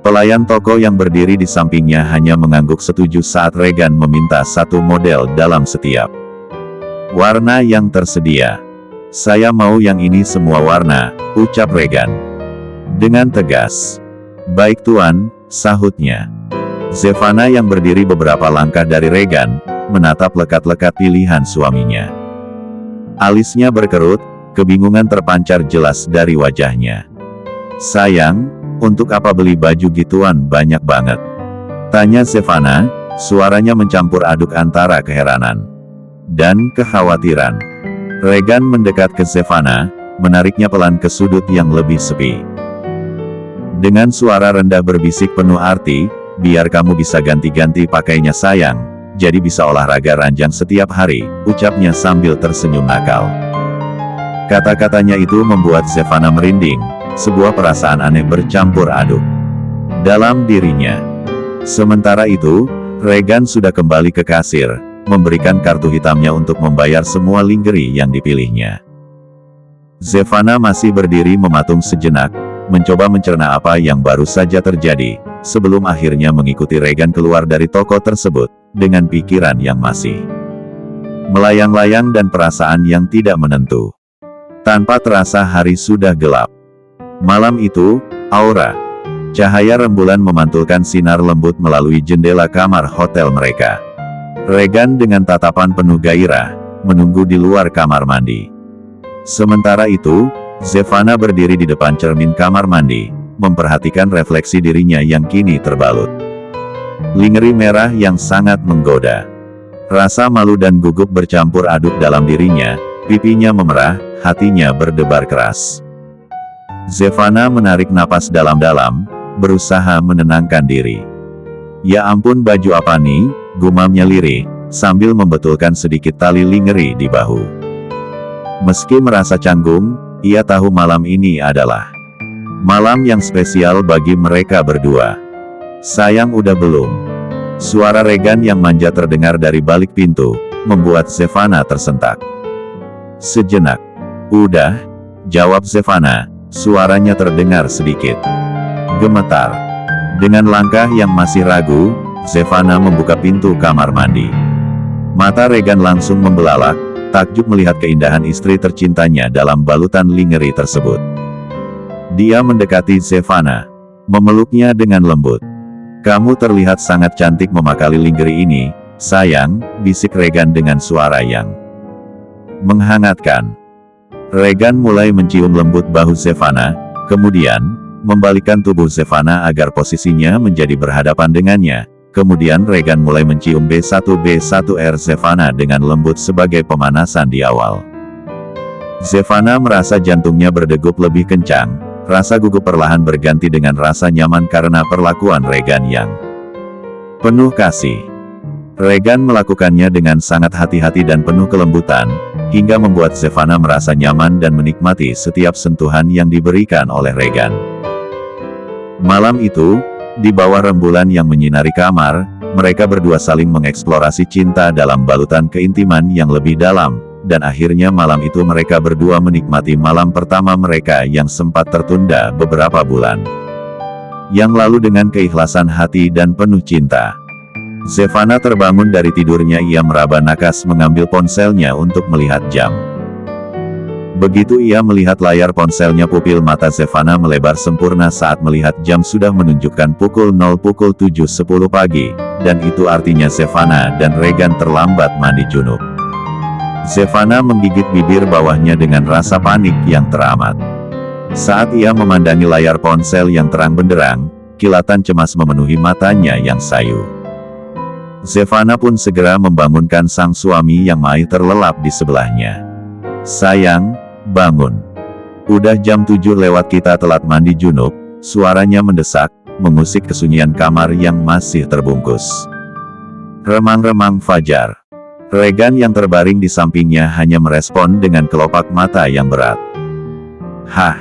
Pelayan toko yang berdiri di sampingnya hanya mengangguk setuju saat Regan meminta satu model dalam setiap warna yang tersedia. Saya mau yang ini semua warna, ucap Regan dengan tegas. Baik tuan, sahutnya. Zevana yang berdiri beberapa langkah dari Regan, menatap lekat-lekat pilihan suaminya. Alisnya berkerut, kebingungan terpancar jelas dari wajahnya. Sayang, untuk apa beli baju gituan banyak banget? Tanya Zevana, suaranya mencampur aduk antara keheranan dan kekhawatiran. Regan mendekat ke Zevana, menariknya pelan ke sudut yang lebih sepi. Dengan suara rendah berbisik penuh arti, biar kamu bisa ganti-ganti pakainya sayang, jadi bisa olahraga ranjang setiap hari, ucapnya sambil tersenyum nakal. Kata-katanya itu membuat Zevana merinding, sebuah perasaan aneh bercampur aduk dalam dirinya. Sementara itu, Regan sudah kembali ke kasir, memberikan kartu hitamnya untuk membayar semua lingerie yang dipilihnya. Zevana masih berdiri mematung sejenak, mencoba mencerna apa yang baru saja terjadi, sebelum akhirnya mengikuti Regan keluar dari toko tersebut, dengan pikiran yang masih melayang-layang dan perasaan yang tidak menentu. Tanpa terasa hari sudah gelap. Malam itu, aura cahaya rembulan memantulkan sinar lembut melalui jendela kamar hotel mereka. Regan dengan tatapan penuh gairah, menunggu di luar kamar mandi. Sementara itu, Zevana berdiri di depan cermin kamar mandi, memperhatikan refleksi dirinya yang kini terbalut lingerie merah yang sangat menggoda. Rasa malu dan gugup bercampur aduk dalam dirinya, pipinya memerah, hatinya berdebar keras. Zevana menarik napas dalam-dalam, berusaha menenangkan diri. Ya ampun, baju apa nih, gumamnya lirih, sambil membetulkan sedikit tali lingerie di bahu. Meski merasa canggung, ia tahu malam ini adalah malam yang spesial bagi mereka berdua. Sayang, udah belum? Suara Regan yang manja terdengar dari balik pintu, membuat Zevana tersentak. Sejenak. Udah, jawab Zevana, suaranya terdengar sedikit gemetar. Dengan langkah yang masih ragu, Zevana membuka pintu kamar mandi. Mata Regan langsung membelalak, takjub melihat keindahan istri tercintanya dalam balutan lingerie tersebut. Dia mendekati Zevana, memeluknya dengan lembut. Kamu terlihat sangat cantik memakai lingerie ini, sayang, bisik Regan dengan suara yang menghangatkan. Regan mulai mencium lembut bahu Zevana, kemudian, membalikkan tubuh Zevana agar posisinya menjadi berhadapan dengannya. Kemudian Regan mulai mencium B1R Zevana dengan lembut sebagai pemanasan di awal. Zevana merasa jantungnya berdegup lebih kencang, rasa gugup perlahan berganti dengan rasa nyaman karena perlakuan Regan yang penuh kasih. Regan melakukannya dengan sangat hati-hati dan penuh kelembutan, hingga membuat Zevana merasa nyaman dan menikmati setiap sentuhan yang diberikan oleh Regan. Malam itu, di bawah rembulan yang menyinari kamar, mereka berdua saling mengeksplorasi cinta dalam balutan keintiman yang lebih dalam, dan akhirnya malam itu mereka berdua menikmati malam pertama mereka yang sempat tertunda beberapa bulan yang lalu dengan keikhlasan hati dan penuh cinta. Zevana terbangun dari tidurnya, ia meraba nakas mengambil ponselnya untuk melihat jam. Begitu ia melihat layar ponselnya, pupil mata Zevana melebar sempurna saat melihat jam sudah menunjukkan pukul 7.10 pagi, dan itu artinya Zevana dan Regan terlambat mandi junub. Zevana menggigit bibir bawahnya dengan rasa panik yang teramat. Saat ia memandangi layar ponsel yang terang benderang, kilatan cemas memenuhi matanya yang sayu. Zevana pun segera membangunkan sang suami yang masih terlelap di sebelahnya. "Sayang, bangun. Udah jam 7 lewat, kita telat mandi junub," suaranya mendesak, mengusik kesunyian kamar yang masih terbungkus remang-remang fajar. Regan yang terbaring di sampingnya hanya merespon dengan kelopak mata yang berat. "Hah?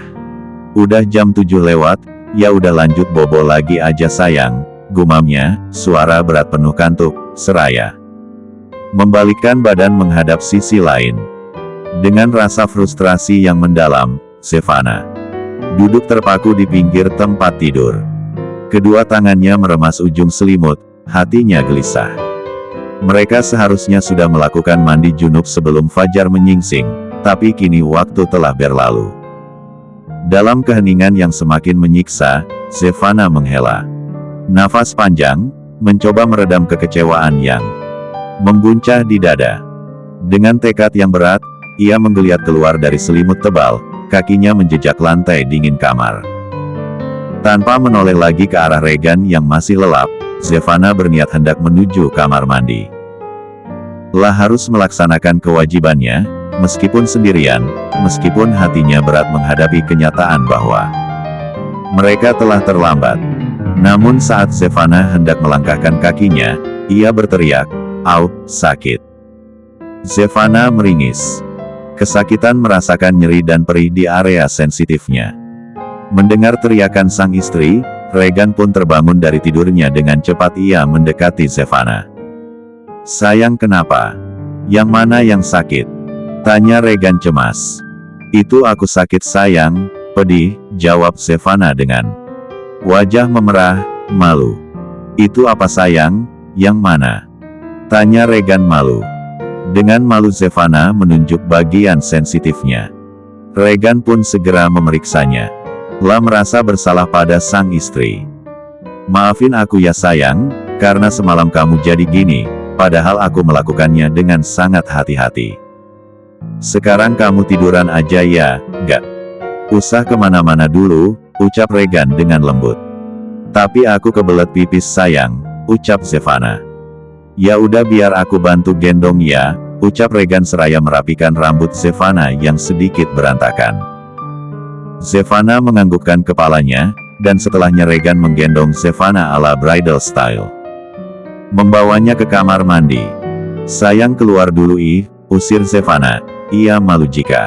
Udah jam 7 lewat, ya udah lanjut bobo lagi aja sayang," gumamnya, suara berat penuh kantuk, seraya membalikkan badan menghadap sisi lain. Dengan rasa frustrasi yang mendalam, Zevana duduk terpaku di pinggir tempat tidur. Kedua tangannya meremas ujung selimut, hatinya gelisah. Mereka seharusnya sudah melakukan mandi junub sebelum fajar menyingsing, tapi kini waktu telah berlalu. Dalam keheningan yang semakin menyiksa, Zevana menghela nafas panjang, mencoba meredam kekecewaan yang mengguncang di dada. Dengan tekad yang berat, ia menggeliat keluar dari selimut tebal, kakinya menjejak lantai dingin kamar. Tanpa menoleh lagi ke arah Regan yang masih lelap, Zevana berniat hendak menuju kamar mandi. Lah harus melaksanakan kewajibannya, meskipun sendirian, meskipun hatinya berat menghadapi kenyataan bahwa mereka telah terlambat. Namun saat Zevana hendak melangkahkan kakinya, ia berteriak, "Au, sakit!" Zevana meringis. Kesakitan merasakan nyeri dan perih di area sensitifnya. Mendengar teriakan sang istri, Regan pun terbangun dari tidurnya. Dengan cepat ia mendekati Zevana. "Sayang, kenapa? Yang mana yang sakit?" tanya Regan cemas. "Itu aku sakit sayang, pedih," jawab Zevana dengan wajah memerah, malu. "Itu apa sayang, yang mana?" tanya Regan malu. Dengan malu Zevana menunjuk bagian sensitifnya. Regan pun segera memeriksanya. Lah merasa bersalah pada sang istri. "Maafin aku ya sayang, karena semalam kamu jadi gini, padahal aku melakukannya dengan sangat hati-hati. Sekarang kamu tiduran aja ya, gak usah kemana-mana dulu," ucap Regan dengan lembut. "Tapi aku kebelet pipis sayang," ucap Zevana. "Ya udah biar aku bantu gendong ya," ucap Regan seraya merapikan rambut Zevana yang sedikit berantakan. Zevana menganggukkan kepalanya, dan setelahnya Regan menggendong Zevana ala bridal style. Membawanya ke kamar mandi. "Sayang keluar dulu usir Zevana. Ia malu jika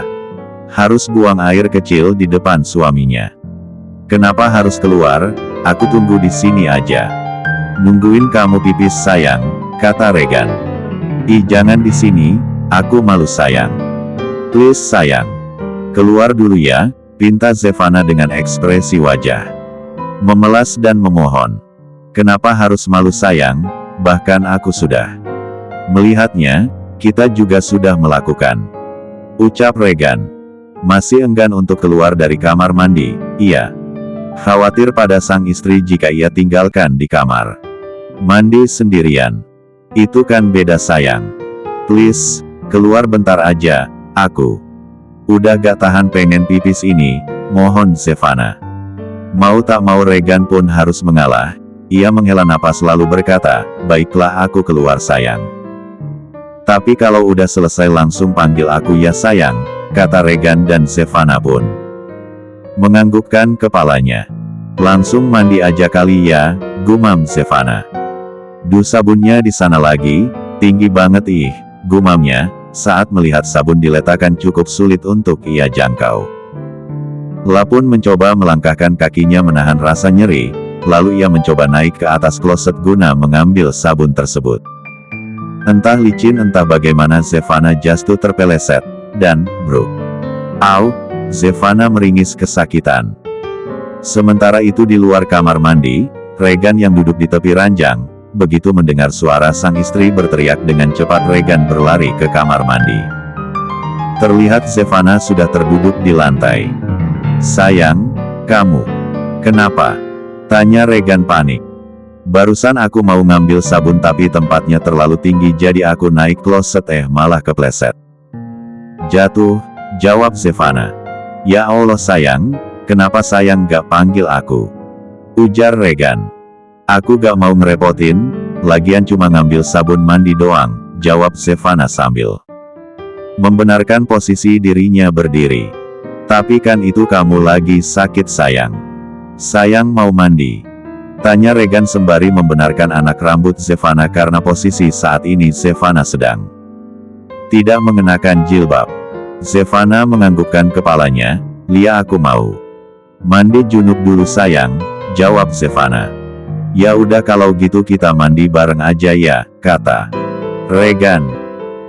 harus buang air kecil di depan suaminya." "Kenapa harus keluar? Aku tunggu di sini aja." "Nungguin kamu pipis sayang," kata Regan. Jangan di sini, aku malu sayang. Please sayang. Keluar dulu ya," pinta Zevana dengan ekspresi wajah memelas dan memohon. "Kenapa harus malu sayang, bahkan aku sudah melihatnya, kita juga sudah melakukan," ucap Regan. Masih enggan untuk keluar dari kamar mandi, ia khawatir pada sang istri jika ia tinggalkan di kamar mandi sendirian. "Itu kan beda sayang. Please, keluar bentar aja, aku udah gak tahan pengen pipis ini," mohon Zevana. Mau tak mau Regan pun harus mengalah. Ia menghela napas lalu berkata, "Baiklah, aku keluar sayang." "Tapi kalau udah selesai langsung panggil aku ya sayang," kata Regan dan Zevana pun menganggukkan kepalanya. "Langsung mandi aja kali ya," gumam Zevana. "Duh, sabunnya di sana lagi, tinggi banget ih," gumamnya, saat melihat sabun diletakkan cukup sulit untuk ia jangkau. La pun mencoba melangkahkan kakinya menahan rasa nyeri, lalu ia mencoba naik ke atas kloset guna mengambil sabun tersebut. Entah licin entah bagaimana Zevana jatuh terpeleset, dan, bruk. "Au!" Zevana meringis kesakitan. Sementara itu di luar kamar mandi, Regan yang duduk di tepi ranjang, begitu mendengar suara sang istri berteriak dengan cepat Regan berlari ke kamar mandi. Terlihat Zevana sudah terduduk di lantai. "Sayang, kamu kenapa?" tanya Regan panik. "Barusan aku mau ngambil sabun tapi tempatnya terlalu tinggi jadi aku naik kloset malah kepleset." "Jatuh," jawab Zevana. "Ya Allah sayang, kenapa sayang gak panggil aku?" ujar Regan. "Aku gak mau ngerepotin, lagian cuma ngambil sabun mandi doang," jawab Zevana sambil membenarkan posisi dirinya berdiri. "Tapi kan itu kamu lagi sakit sayang." "Sayang mau mandi?" tanya Regan sembari membenarkan anak rambut Zevana karena posisi saat ini Zevana sedang tidak mengenakan jilbab. Zevana menganggukkan kepalanya. "Lia, aku mau mandi junub dulu sayang," jawab Zevana. "Ya udah kalau gitu kita mandi bareng aja ya," kata Regan.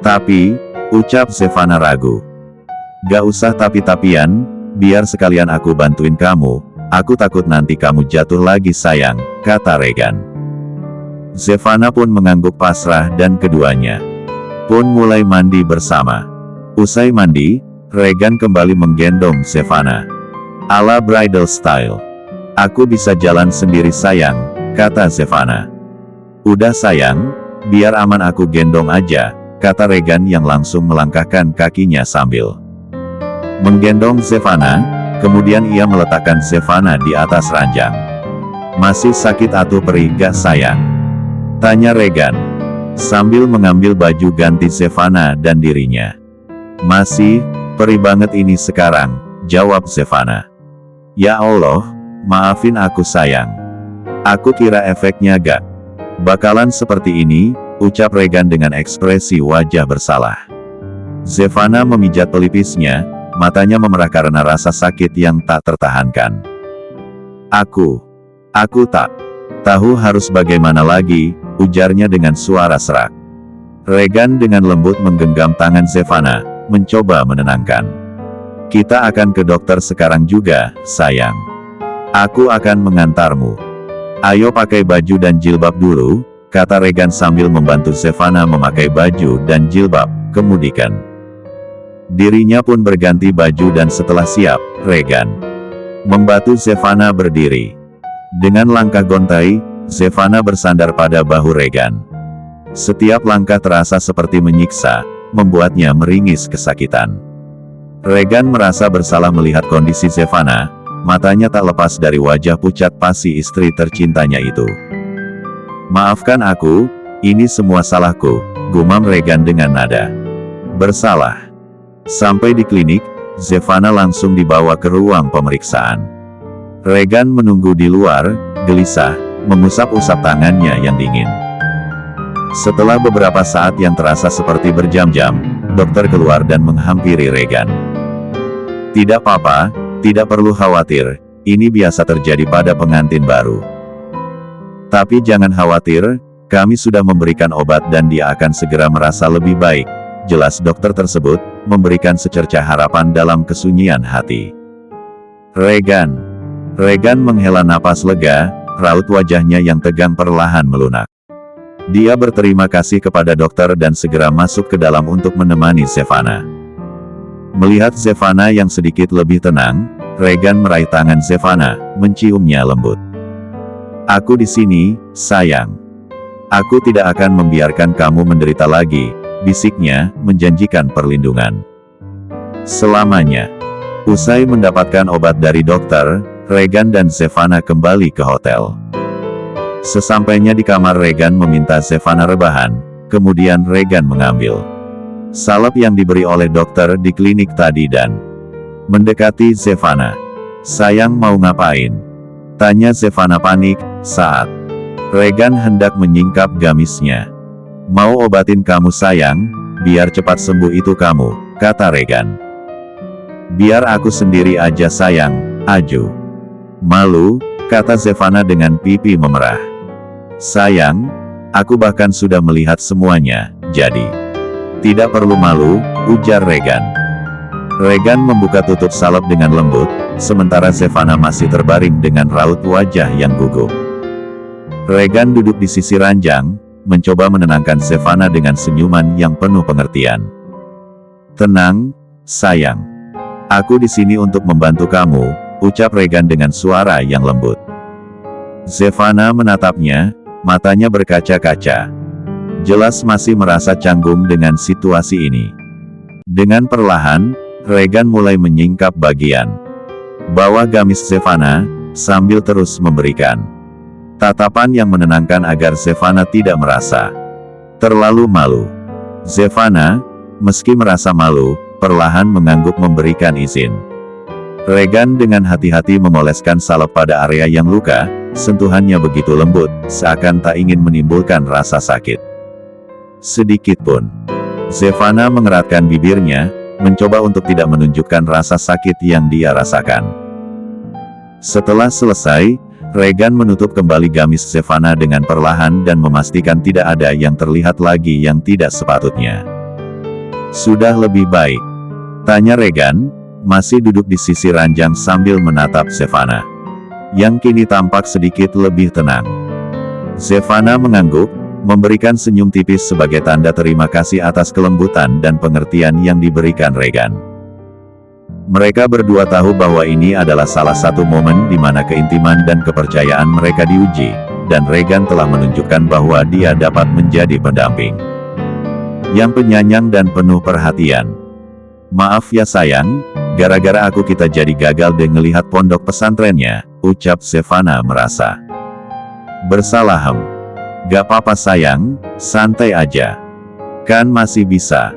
"Tapi," ucap Zevana ragu. "Gak usah tapi-tapian, biar sekalian aku bantuin kamu, aku takut nanti kamu jatuh lagi sayang," kata Regan. Zevana pun mengangguk pasrah dan keduanya pun mulai mandi bersama. Usai mandi, Regan kembali menggendong Zevana ala bridal style. "Aku bisa jalan sendiri sayang," kata Zevana. "Udah sayang, biar aman aku gendong aja," kata Regan yang langsung melangkahkan kakinya sambil menggendong Zevana, kemudian ia meletakkan Zevana di atas ranjang. "Masih sakit atau perih gak sayang?" tanya Regan, sambil mengambil baju ganti Zevana dan dirinya. "Masih, perih banget ini sekarang," jawab Zevana. "Ya Allah, maafin aku sayang. Aku kira efeknya gak bakalan seperti ini," ucap Regan dengan ekspresi wajah bersalah. Zevana memijat pelipisnya, matanya memerah karena rasa sakit yang tak tertahankan. Aku tak tahu harus bagaimana lagi," ujarnya dengan suara serak. Regan dengan lembut menggenggam tangan Zevana, mencoba menenangkan. "Kita akan ke dokter sekarang juga, sayang. Aku akan mengantarmu. Ayo pakai baju dan jilbab dulu," kata Regan sambil membantu Zevana memakai baju dan jilbab, kemudian dirinya pun berganti baju dan setelah siap, Regan membantu Zevana berdiri. Dengan langkah gontai, Zevana bersandar pada bahu Regan. Setiap langkah terasa seperti menyiksa, membuatnya meringis kesakitan. Regan merasa bersalah melihat kondisi Zevana, matanya tak lepas dari wajah pucat pasi istri tercintanya itu. "Maafkan aku, ini semua salahku," gumam Regan dengan nada bersalah. Sampai di klinik, Zevana langsung dibawa ke ruang pemeriksaan. Regan menunggu di luar, gelisah, mengusap-usap tangannya yang dingin. Setelah beberapa saat yang terasa seperti berjam-jam, dokter keluar dan menghampiri Regan. "Tidak apa-apa, tidak perlu khawatir, ini biasa terjadi pada pengantin baru. Tapi jangan khawatir, kami sudah memberikan obat dan dia akan segera merasa lebih baik," jelas dokter tersebut, memberikan secercah harapan dalam kesunyian hati. Regan menghela napas lega, raut wajahnya yang tegang perlahan melunak. Dia berterima kasih kepada dokter dan segera masuk ke dalam untuk menemani Zevana. Melihat Zevana yang sedikit lebih tenang, Regan meraih tangan Zevana, menciumnya lembut. "Aku di sini, sayang. Aku tidak akan membiarkan kamu menderita lagi," bisiknya, menjanjikan perlindungan selamanya. Usai mendapatkan obat dari dokter, Regan dan Zevana kembali ke hotel. Sesampainya di kamar, Regan meminta Zevana rebahan, kemudian Regan mengambil salep yang diberi oleh dokter di klinik tadi dan mendekati Zevana. "Sayang, mau ngapain?" tanya Zevana panik, saat Regan hendak menyingkap gamisnya. "Mau obatin kamu sayang, biar cepat sembuh itu kamu," kata Regan. "Biar aku sendiri aja sayang, aju." "Malu?" kata Zevana dengan pipi memerah. "Sayang, aku bahkan sudah melihat semuanya, jadi tidak perlu malu," ujar Regan. Regan membuka tutup salep dengan lembut, sementara Zevana masih terbaring dengan raut wajah yang gugup. Regan duduk di sisi ranjang, mencoba menenangkan Zevana dengan senyuman yang penuh pengertian. "Tenang, sayang. Aku di sini untuk membantu kamu," ucap Regan dengan suara yang lembut. Zevana menatapnya, matanya berkaca-kaca. Jelas masih merasa canggung dengan situasi ini. Dengan perlahan, Regan mulai menyingkap bagian bawah gamis Zevana, sambil terus memberikan tatapan yang menenangkan agar Zevana tidak merasa terlalu malu. Zevana, meski merasa malu, perlahan mengangguk memberikan izin. Regan dengan hati-hati memoleskan salep pada area yang luka, sentuhannya begitu lembut, seakan tak ingin menimbulkan rasa sakit sedikit pun. Zevana mengeratkan bibirnya, mencoba untuk tidak menunjukkan rasa sakit yang dia rasakan. Setelah selesai, Regan menutup kembali gamis Zevana dengan perlahan dan memastikan tidak ada yang terlihat lagi yang tidak sepatutnya. "Sudah lebih baik?" tanya Regan, masih duduk di sisi ranjang sambil menatap Zevana, yang kini tampak sedikit lebih tenang. Zevana mengangguk, memberikan senyum tipis sebagai tanda terima kasih atas kelembutan dan pengertian yang diberikan Regan. Mereka berdua tahu bahwa ini adalah salah satu momen di mana keintiman dan kepercayaan mereka diuji, dan Regan telah menunjukkan bahwa dia dapat menjadi pendamping yang penyayang dan penuh perhatian. "Maaf ya sayang, gara-gara aku kita jadi gagal deh ngelihat pondok pesantrennya," ucap Zevana merasa bersalah. "Gak apa-apa sayang, santai aja. Kan masih bisa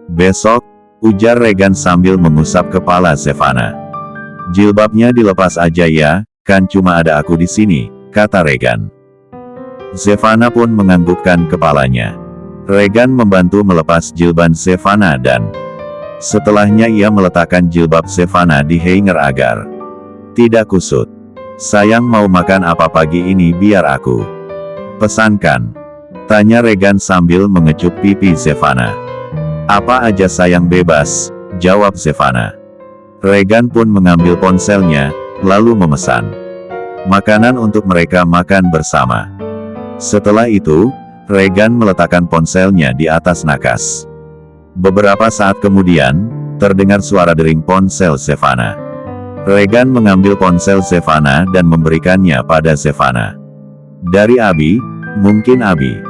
besok," ujar Regan sambil mengusap kepala Zevana. "Jilbabnya dilepas aja ya, kan cuma ada aku di sini," kata Regan. Zevana pun menganggukkan kepalanya. Regan membantu melepas jilbab Zevana dan setelahnya ia meletakkan jilbab Zevana di hanger agar tidak kusut. "Sayang, mau makan apa pagi ini biar aku pesankan?" tanya Regan sambil mengecup pipi Zevana. "Apa aja sayang, bebas," jawab Zevana. Regan pun mengambil ponselnya, lalu memesan makanan untuk mereka makan bersama. Setelah itu, Regan meletakkan ponselnya di atas nakas. Beberapa saat kemudian, terdengar suara dering ponsel Zevana. Regan mengambil ponsel Zevana dan memberikannya pada Zevana. "Dari Abi, mungkin Abi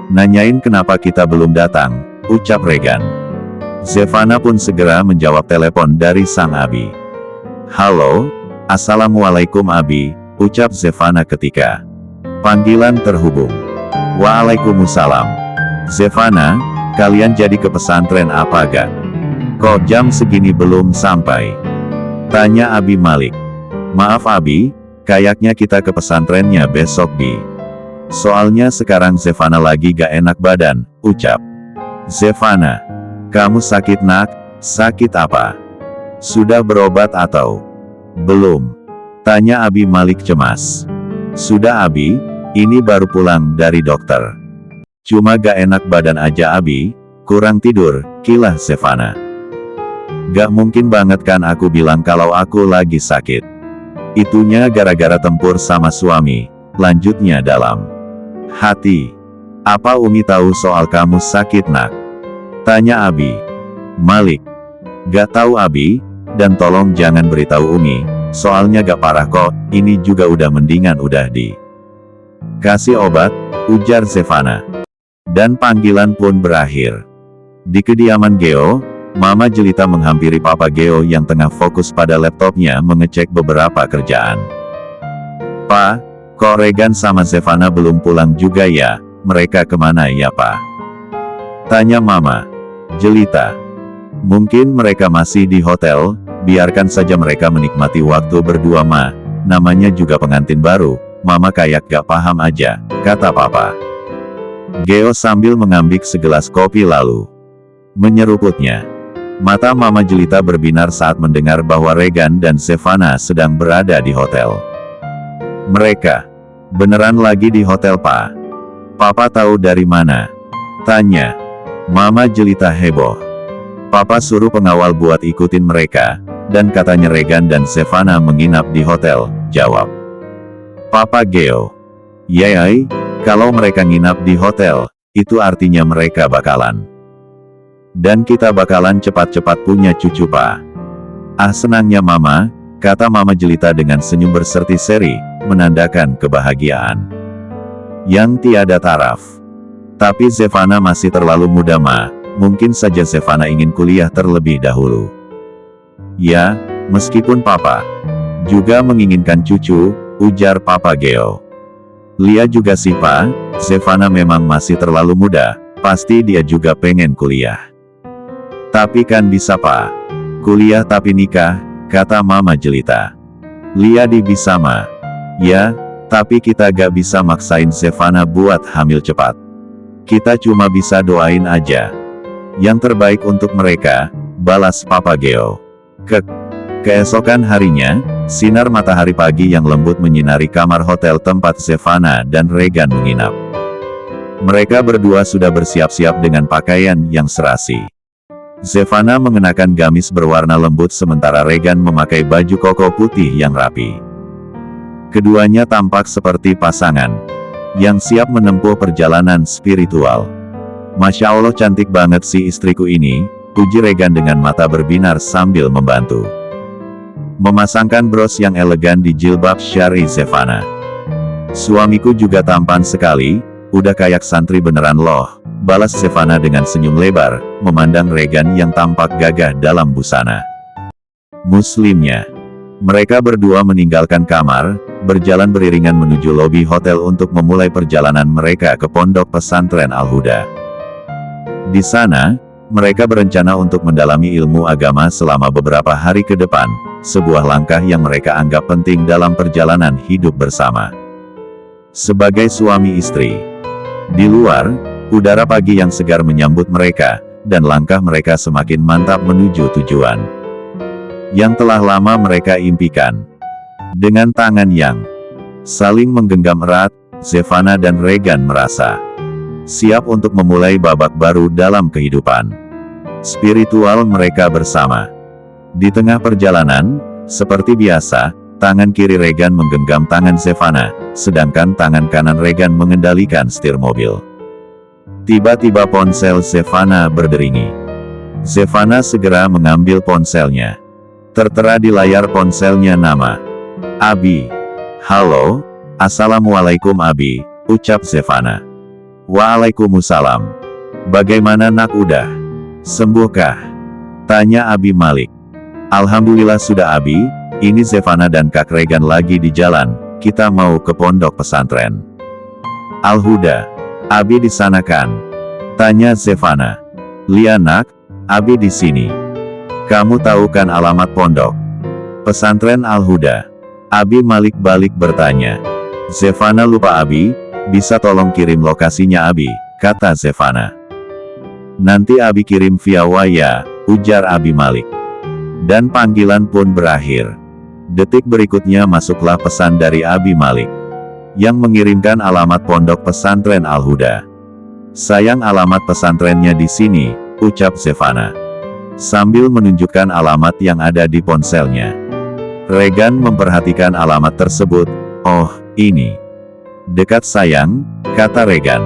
nanyain kenapa kita belum datang," ucap Regan. Zevana pun segera menjawab telepon dari sang Abi. "Halo, Assalamualaikum Abi," ucap Zevana ketika panggilan terhubung. "Waalaikumsalam. Zevana, kalian jadi ke pesantren apa gak? Kok jam segini belum sampai?" tanya Abi Malik. "Maaf Abi, kayaknya kita ke pesantrennya besok Bi. Soalnya sekarang Zevana lagi gak enak badan," ucap Zevana. "Kamu sakit nak? Sakit apa? Sudah berobat atau belum?" tanya Abi Malik cemas. "Sudah Abi, ini baru pulang dari dokter. Cuma gak enak badan aja Abi, kurang tidur," kilah Zevana. "Gak mungkin banget kan aku bilang kalau aku lagi sakit. Itunya gara-gara tempur sama suami," lanjutnya dalam hati. "Apa Umi tahu soal kamu sakit nak?" tanya Abi Malik. "Gak tahu Abi, dan tolong jangan beritahu Umi, soalnya gak parah kok, ini juga udah mendingan udah kasih obat," ujar Zevana. Dan panggilan pun berakhir. Di kediaman Geo, Mama Jelita menghampiri Papa Geo yang tengah fokus pada laptopnya mengecek beberapa kerjaan. "Pa, kok Regan sama Zevana belum pulang juga ya? Mereka kemana ya, Pa?" tanya Mama Jelita. "Mungkin mereka masih di hotel, biarkan saja mereka menikmati waktu berdua, Ma. Namanya juga pengantin baru, Mama kayak gak paham aja," kata Papa Geo sambil mengambil segelas kopi lalu menyeruputnya. Mata Mama Jelita berbinar saat mendengar bahwa Regan dan Zevana sedang berada di hotel. "Mereka beneran lagi di hotel, Pa? Papa tahu dari mana?" tanya Mama Jelita heboh. "Papa suruh pengawal buat ikutin mereka, dan katanya Regan dan Zevana menginap di hotel," jawab Papa Geo. "Yai, kalau mereka nginap di hotel, itu artinya mereka bakalan. Dan kita bakalan cepat-cepat punya cucu, Pa." "Ah, senangnya Mama," kata Mama Jelita dengan senyum berseri-seri, menandakan kebahagiaan yang tiada taraf. "Tapi Zevana masih terlalu muda, Ma. Mungkin saja Zevana ingin kuliah terlebih dahulu." "Ya, meskipun Papa juga menginginkan cucu," ujar Papa Geo. "Lia juga sih, Pa. Zevana memang masih terlalu muda, pasti dia juga pengen kuliah." "Tapi kan bisa, Pa. Kuliah tapi nikah," kata Mama Jelita. "Lia bisa, Ma." "Ya, tapi kita gak bisa maksain Zevana buat hamil cepat. Kita cuma bisa doain aja yang terbaik untuk mereka," balas Papa Geo. Keesokan harinya, sinar matahari pagi yang lembut menyinari kamar hotel tempat Zevana dan Regan menginap. Mereka berdua sudah bersiap-siap dengan pakaian yang serasi. Zevana mengenakan gamis berwarna lembut sementara Regan memakai baju koko putih yang rapi. Keduanya tampak seperti pasangan yang siap menempuh perjalanan spiritual. "Masya Allah, cantik banget si istriku ini," puji Regan dengan mata berbinar sambil membantu memasangkan bros yang elegan di jilbab syari Zevana. "Suamiku juga tampan sekali, udah kayak santri beneran loh," balas Zevana dengan senyum lebar, memandang Regan yang tampak gagah dalam busana Muslimnya. Mereka berdua meninggalkan kamar, berjalan beriringan menuju lobi hotel untuk memulai perjalanan mereka ke pondok pesantren Al-Huda. Di sana, mereka berencana untuk mendalami ilmu agama selama beberapa hari ke depan, sebuah langkah yang mereka anggap penting dalam perjalanan hidup bersama sebagai suami istri. Di luar, udara pagi yang segar menyambut mereka, dan langkah mereka semakin mantap menuju tujuan yang telah lama mereka impikan. Dengan tangan yang saling menggenggam erat, Zevana dan Regan merasa siap untuk memulai babak baru dalam kehidupan spiritual mereka bersama. Di tengah perjalanan, seperti biasa, tangan kiri Regan menggenggam tangan Zevana, sedangkan tangan kanan Regan mengendalikan setir mobil. Tiba-tiba ponsel Zevana berderingi. Zevana segera mengambil ponselnya. Tertera di layar ponselnya nama Abi. "Halo, Assalamualaikum Abi," ucap Zevana. "Waalaikumsalam. Bagaimana nak, udah sembuhkah?" tanya Abi Malik. "Alhamdulillah sudah Abi, ini Zevana dan Kak Regan lagi di jalan, kita mau ke pondok pesantren Al-Huda." "Abi di sana kan?" tanya Zevana. "Lia nak, Abi di sini. Kamu tahu kan alamat pondok pesantren Al-Huda?" Abi Malik balik bertanya. Zevana lupa. "Abi, bisa tolong kirim lokasinya Abi," kata Zevana. "Nanti Abi kirim via waya," ujar Abi Malik. Dan panggilan pun berakhir. Detik berikutnya masuklah pesan dari Abi Malik yang mengirimkan alamat pondok pesantren Al-Huda. "Sayang, alamat pesantrennya di sini," ucap Zevana sambil menunjukkan alamat yang ada di ponselnya. Regan memperhatikan alamat tersebut. "Oh, ini dekat sayang," kata Regan.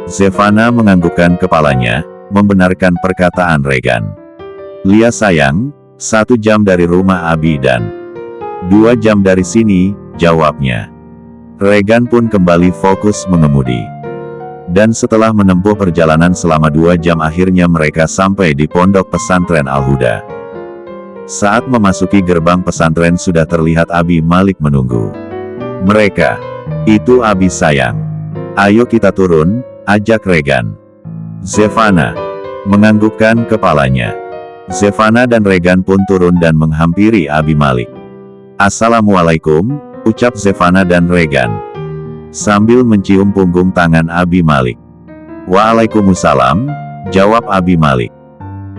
Zevana menganggukkan kepalanya, membenarkan perkataan Regan. "Lia sayang, 1 jam dari rumah Abi dan 2 jam dari sini," jawabnya. Regan pun kembali fokus mengemudi. Dan setelah menempuh perjalanan selama 2 jam akhirnya mereka sampai di pondok pesantren Al-Huda. Saat memasuki gerbang pesantren sudah terlihat Abi Malik menunggu mereka. Itu Abi sayang. Ayo kita turun, ajak Regan. Zevana menganggukkan kepalanya. Zevana dan Regan pun turun dan menghampiri Abi Malik. Assalamualaikum, ucap Zevana dan Regan sambil mencium punggung tangan Abi Malik. Waalaikumsalam, jawab Abi Malik.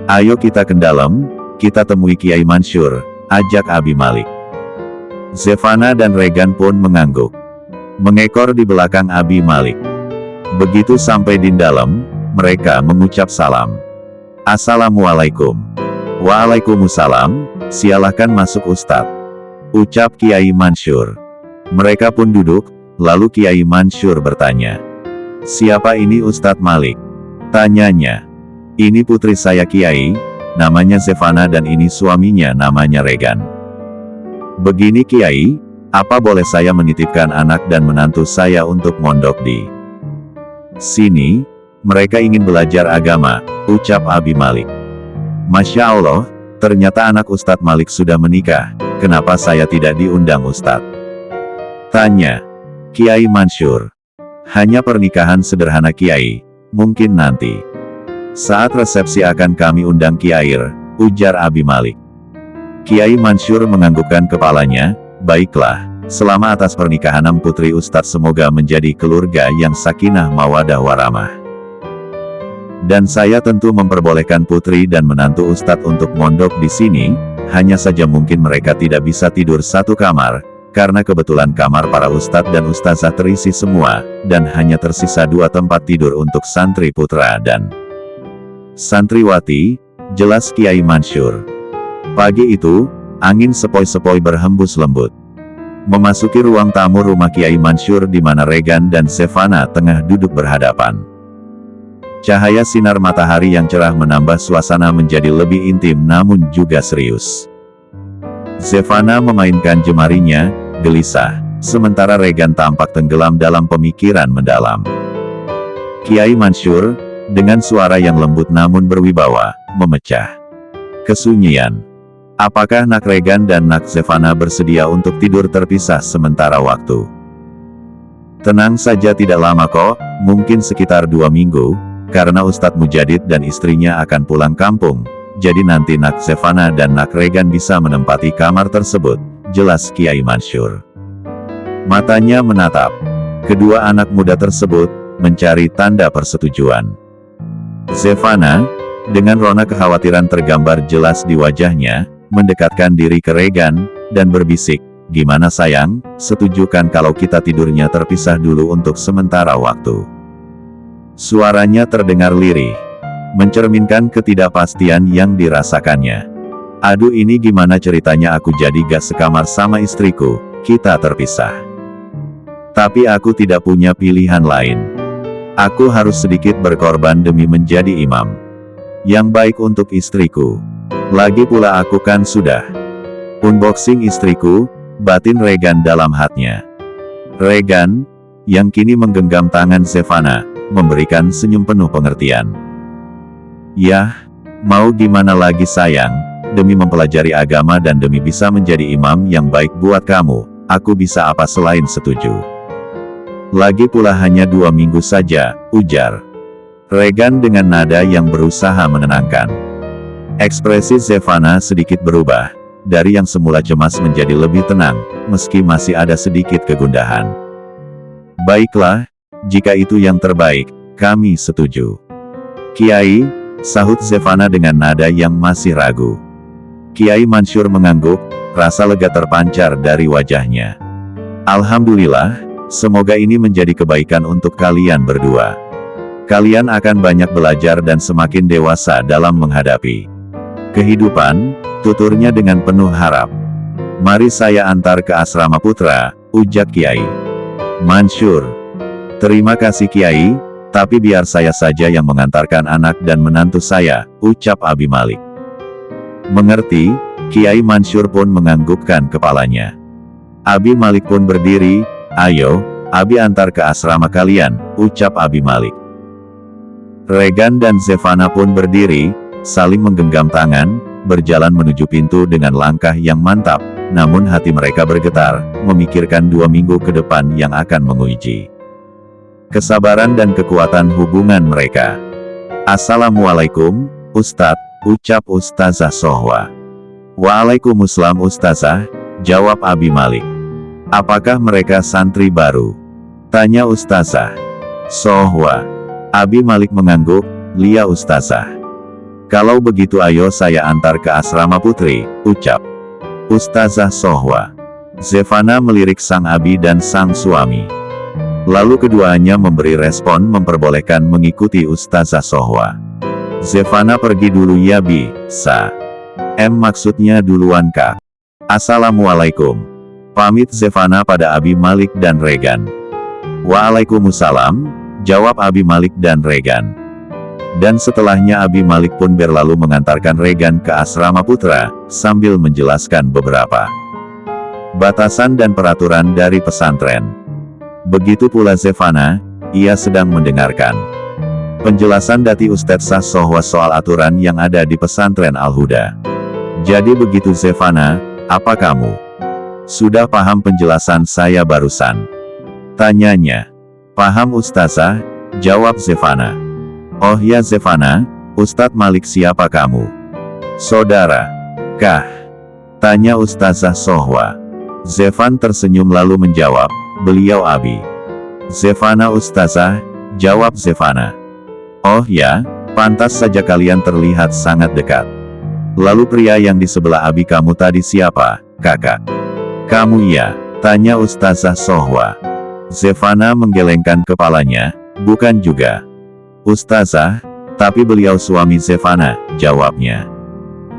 Ayo kita ke dalam, kita temui Kiai Mansur, ajak Abi Malik. Zevana dan Regan pun mengangguk, mengekor di belakang Abi Malik. Begitu sampai di dalam, mereka mengucap salam. Assalamualaikum. Waalaikumsalam, silakan masuk Ustadz, ucap Kiai Mansur. Mereka pun duduk. Lalu Kiai Mansur bertanya, siapa ini Ustadz Malik? Tanyanya. Ini putri saya Kiai, namanya Zevana dan ini suaminya namanya Regan. Begini Kiai, apa boleh saya menitipkan anak dan menantu saya untuk mondok di sini? Mereka ingin belajar agama, ucap Abi Malik. Masya Allah, ternyata anak Ustadz Malik sudah menikah, kenapa saya tidak diundang Ustadz? Tanya Kiai Mansur. Hanya pernikahan sederhana Kiai, mungkin nanti saat resepsi akan kami undang Kiai, ujar Abi Malik. Kiai Mansur menganggukkan kepalanya, baiklah, selama atas pernikahan putri Ustadz semoga menjadi keluarga yang sakinah mawadah warahmah. Dan saya tentu memperbolehkan putri dan menantu Ustadz untuk mondok di sini, hanya saja mungkin mereka tidak bisa tidur satu kamar, karena kebetulan kamar para ustadz dan ustazah terisi semua, dan hanya tersisa 2 tempat tidur untuk santri putra dan santriwati, jelas Kiai Mansur. Pagi itu, angin sepoi-sepoi berhembus lembut memasuki ruang tamu rumah Kiai Mansur di mana Regan dan Zevana tengah duduk berhadapan. Cahaya sinar matahari yang cerah menambah suasana menjadi lebih intim namun juga serius. Zevana memainkan jemarinya, gelisah, sementara Regan tampak tenggelam dalam pemikiran mendalam. Kiai Mansur, dengan suara yang lembut namun berwibawa, memecah kesunyian. Apakah nak Regan dan nak Zevana bersedia untuk tidur terpisah sementara waktu? Tenang saja, tidak lama kok, mungkin sekitar 2 minggu, karena Ustadz Mujadid dan istrinya akan pulang kampung. Jadi nanti nak Zevana dan nak Regan bisa menempati kamar tersebut, jelas Kiai Mansur. Matanya menatap kedua anak muda tersebut, mencari tanda persetujuan. Zevana, dengan rona kekhawatiran tergambar jelas di wajahnya, mendekatkan diri ke Regan, dan berbisik, gimana sayang, setujukan kalau kita tidurnya terpisah dulu untuk sementara waktu? Suaranya terdengar lirih, mencerminkan ketidakpastian yang dirasakannya. Aduh, ini gimana ceritanya, aku jadi gak sekamar sama istriku, kita terpisah. Tapi aku tidak punya pilihan lain. Aku harus sedikit berkorban demi menjadi imam yang baik untuk istriku. Lagi pula aku kan sudah unboxing istriku, batin Regan dalam hatinya. Regan, yang kini menggenggam tangan Zevana, memberikan senyum penuh pengertian. Yah, mau gimana lagi sayang, demi mempelajari agama dan demi bisa menjadi imam yang baik buat kamu, aku bisa apa selain setuju. Lagi pula hanya 2 minggu saja, ujar Regan dengan nada yang berusaha menenangkan. Ekspresi Zevana sedikit berubah, dari yang semula cemas menjadi lebih tenang, meski masih ada sedikit kegundahan. Baiklah, jika itu yang terbaik, kami setuju. Kiai, sahut Zevana dengan nada yang masih ragu. Kiai Mansur mengangguk, rasa lega terpancar dari wajahnya. Alhamdulillah, semoga ini menjadi kebaikan untuk kalian berdua. Kalian akan banyak belajar dan semakin dewasa dalam menghadapi kehidupan, tuturnya dengan penuh harap. Mari saya antar ke asrama putra, ujar Kiai Mansur. Terima kasih Kiai, tapi biar saya saja yang mengantarkan anak dan menantu saya, ucap Abi Malik. Mengerti, Kiai Mansur pun menganggukkan kepalanya. Abi Malik pun berdiri, ayo, Abi antar ke asrama kalian, ucap Abi Malik. Regan dan Zevana pun berdiri, saling menggenggam tangan, berjalan menuju pintu dengan langkah yang mantap, namun hati mereka bergetar, memikirkan 2 minggu ke depan yang akan menguji kesabaran dan kekuatan hubungan mereka. "Assalamualaikum, Ustadz," ucap Ustazah Sohwa. "Waalaikumsalam Ustazah," jawab Abi Malik. "Apakah mereka santri baru?" tanya Ustazah Sohwa. Abi Malik mengangguk, "Lia Ustazah." "Kalau begitu ayo saya antar ke asrama putri," ucap Ustazah Sohwa. Zevana melirik sang abi dan sang suami. Lalu keduanya memberi respon memperbolehkan mengikuti Ustazah Sohwa. "Zevana pergi dulu ya Bi, Sa. Maksudnya duluan Kak. Assalamualaikum," pamit Zevana pada Abi Malik dan Regan. "Waalaikumsalam," jawab Abi Malik dan Regan. Dan setelahnya Abi Malik pun berlalu mengantarkan Regan ke asrama putra, sambil menjelaskan beberapa batasan dan peraturan dari pesantren. Begitu pula Zevana, ia sedang mendengarkan penjelasan dari Ustazah Sohwa soal aturan yang ada di pesantren Al-Huda. "Jadi begitu Zevana, apa kamu sudah paham penjelasan saya barusan?" tanyanya. "Paham Ustazah," jawab Zevana. "Oh ya Zevana, Ustadz Malik siapa kamu? Saudara kah?" tanya Ustazah Sohwa. Zevan tersenyum lalu menjawab, "Beliau Abi." "Zevana Ustazah," jawab Zevana. "Oh ya, pantas saja kalian terlihat sangat dekat. Lalu pria yang di sebelah Abi kamu tadi siapa, kakak?" "Kamu ya?" tanya Ustazah Sohwa. Zevana menggelengkan kepalanya, "Bukan juga Ustazah, tapi beliau suami Zevana," jawabnya.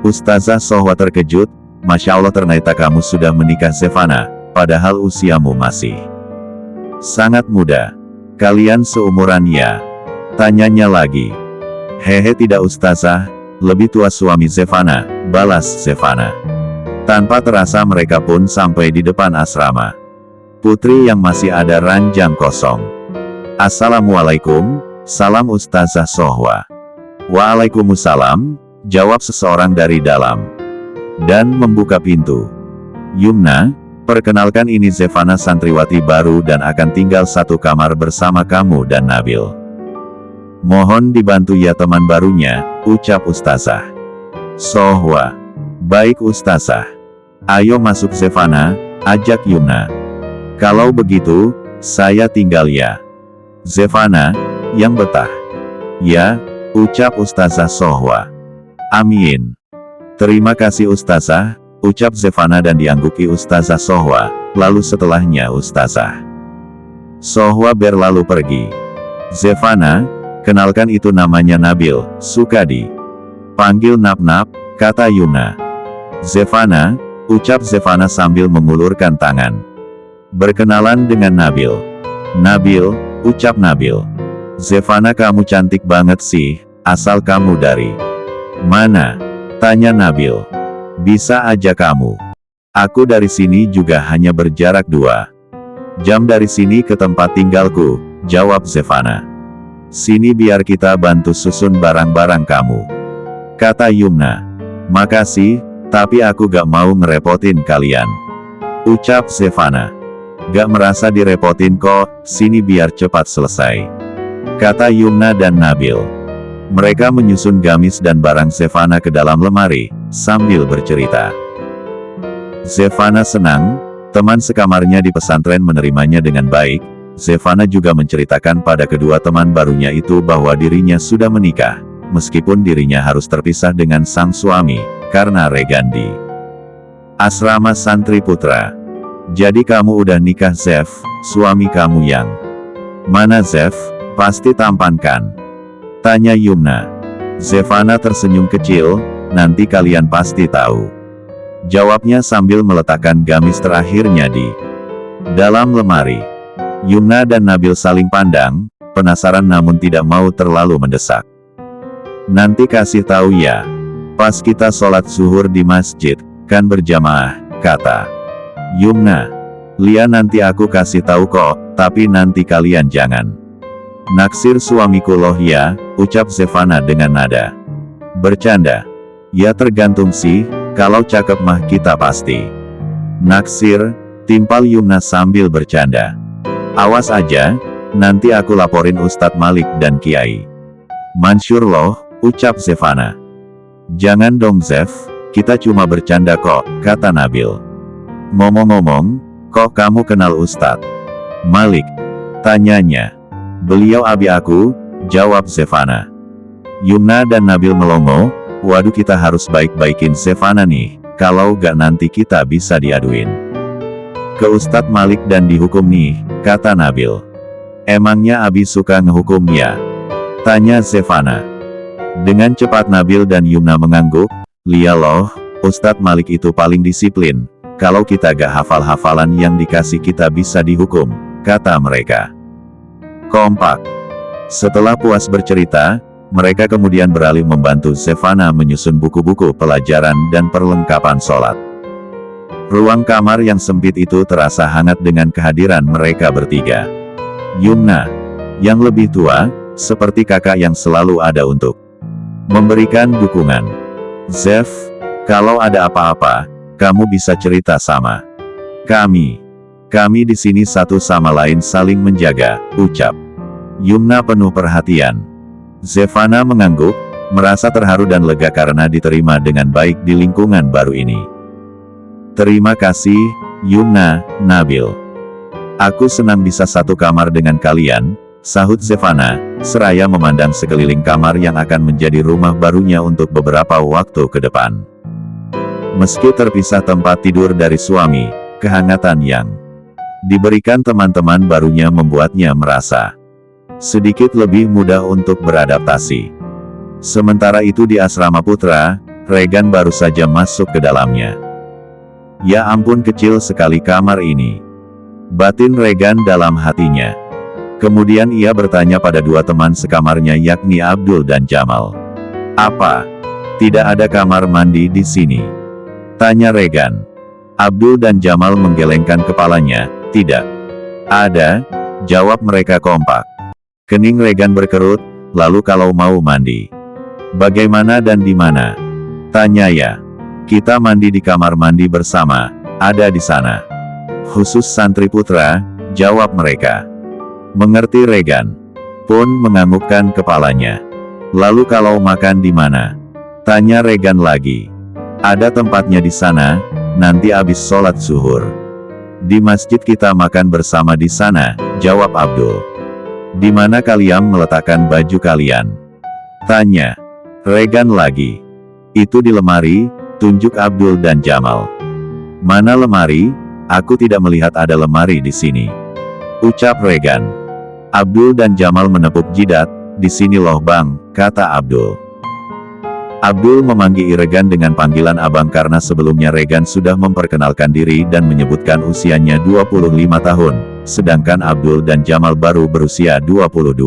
Ustazah Sohwa terkejut, "Masya Allah ternyata kamu sudah menikah Zevana, padahal usiamu masih sangat muda. Kalian seumuran ya?" tanyanya lagi. "Hehe tidak Ustazah, lebih tua suami Zevana," balas Zevana. Tanpa terasa mereka pun sampai di depan asrama putri yang masih ada ranjang kosong. "Assalamualaikum," salam Ustazah Sohwa. "Waalaikumsalam," jawab seseorang dari dalam dan membuka pintu. "Yumna, perkenalkan ini Zevana santriwati baru dan akan tinggal satu kamar bersama kamu dan Nabil. Mohon dibantu ya teman barunya," ucap Ustazah Sohwa. "Baik Ustazah. Ayo masuk Zevana," ajak Yumna. "Kalau begitu, saya tinggal ya." Zevana yang betah. "Ya," ucap Ustazah Sohwa. "Amin. Terima kasih Ustazah," ucap Zevana dan diangguki Ustazah Sohwa, lalu setelahnya Ustazah Sohwa berlalu pergi. "Zevana, kenalkan itu namanya Nabil, Sukadi. Panggil Nap-Nap," kata Yumna. "Zevana," ucap Zevana sambil mengulurkan tangan. "Berkenalan dengan Nabil." "Nabil," ucap Nabil. "Zevana kamu cantik banget sih, asal kamu dari mana?" tanya Nabil. "Bisa aja kamu. Aku dari sini juga hanya berjarak 2 jam dari sini ke tempat tinggalku," jawab Zevana. "Sini biar kita bantu susun barang-barang kamu," kata Yumna. "Makasih, tapi aku gak mau ngerepotin kalian," ucap Zevana. "Gak merasa direpotin kok, sini biar cepat selesai," kata Yumna dan Nabil. Mereka menyusun gamis dan barang Zevana ke dalam lemari, sambil bercerita. Zevana senang, teman sekamarnya di pesantren menerimanya dengan baik. Zevana juga menceritakan pada kedua teman barunya itu bahwa dirinya sudah menikah, meskipun dirinya harus terpisah dengan sang suami, karena Regan di asrama santri putra. "Jadi kamu udah nikah Zev, suami kamu yang mana Zev? Pasti tampan kan?" tanya Yumna. Zevana tersenyum kecil, "Nanti kalian pasti tahu," jawabnya sambil meletakkan gamis terakhirnya di dalam lemari. Yumna dan Nabil saling pandang, penasaran namun tidak mau terlalu mendesak. "Nanti kasih tahu ya. Pas kita sholat zuhur di masjid, kan berjamaah," kata Yumna. "Lia nanti aku kasih tahu kok, tapi nanti kalian jangan Naksir suamiku loh ya, ucap Zevana dengan nada bercanda. Ya tergantung sih, kalau cakep mah kita pasti naksir, timpal Yumna sambil bercanda. Awas aja, nanti aku laporin Ustadz Malik dan Kiai Mansur loh, ucap Zevana. Jangan dong Zev, kita cuma bercanda kok, kata Nabil. Ngomong-ngomong, kok kamu kenal Ustadz Malik? Tanyanya. Beliau abi aku, jawab Zevana. Yumna dan Nabil melongo, waduh kita harus baik-baikin Zevana nih, kalau gak nanti kita bisa diaduin ke Ustadz Malik dan dihukum nih, kata Nabil. Emangnya abi suka ngehukum ya? Tanya Zevana. Dengan cepat Nabil dan Yumna mengangguk, liya loh, Ustadz Malik itu paling disiplin, kalau kita gak hafal-hafalan yang dikasih kita bisa dihukum, kata mereka. Kompak. Setelah puas bercerita, mereka kemudian beralih membantu Zevana menyusun buku-buku pelajaran dan perlengkapan sholat. Ruang kamar yang sempit itu terasa hangat dengan kehadiran mereka bertiga. Yumna, yang lebih tua, seperti kakak yang selalu ada untuk memberikan dukungan. Zev, kalau ada apa-apa, kamu bisa cerita sama kami. Kami di sini satu sama lain saling menjaga, ucap Yumna penuh perhatian. Zevana mengangguk, merasa terharu dan lega karena diterima dengan baik di lingkungan baru ini. Terima kasih, Yumna, Nabil. Aku senang bisa satu kamar dengan kalian, sahut Zevana, seraya memandang sekeliling kamar yang akan menjadi rumah barunya untuk beberapa waktu ke depan. Meski terpisah tempat tidur dari suami, kehangatan yang diberikan teman-teman barunya membuatnya merasa sedikit lebih mudah untuk beradaptasi. Sementara itu di asrama putra, Regan baru saja masuk ke dalamnya. Ya ampun kecil sekali kamar ini, batin Regan dalam hatinya. Kemudian ia bertanya pada dua teman sekamarnya yakni Abdul dan Jamal. Apa? Tidak ada kamar mandi di sini? Tanya Regan. Abdul dan Jamal menggelengkan kepalanya. Tidak ada, jawab mereka kompak. Kening Regan berkerut, lalu kalau mau mandi, bagaimana dan di mana? Tanya ya. Kita mandi di kamar mandi bersama, ada di sana. Khusus santri putra, jawab mereka. Mengerti Regan pun menganggukkan kepalanya. Lalu kalau makan di mana? Tanya Regan lagi. Ada tempatnya di sana, nanti abis sholat zuhur. Di masjid kita makan bersama di sana, jawab Abdul. Di mana kalian meletakkan baju kalian? Tanya Regan lagi. Itu di lemari, tunjuk Abdul dan Jamal. Mana lemari? Aku tidak melihat ada lemari di sini, ucap Regan. Abdul dan Jamal menepuk jidat. Di sini loh bang, kata Abdul. Abdul memanggil Regan dengan panggilan abang karena sebelumnya Regan sudah memperkenalkan diri dan menyebutkan usianya 25 tahun, sedangkan Abdul dan Jamal baru berusia 22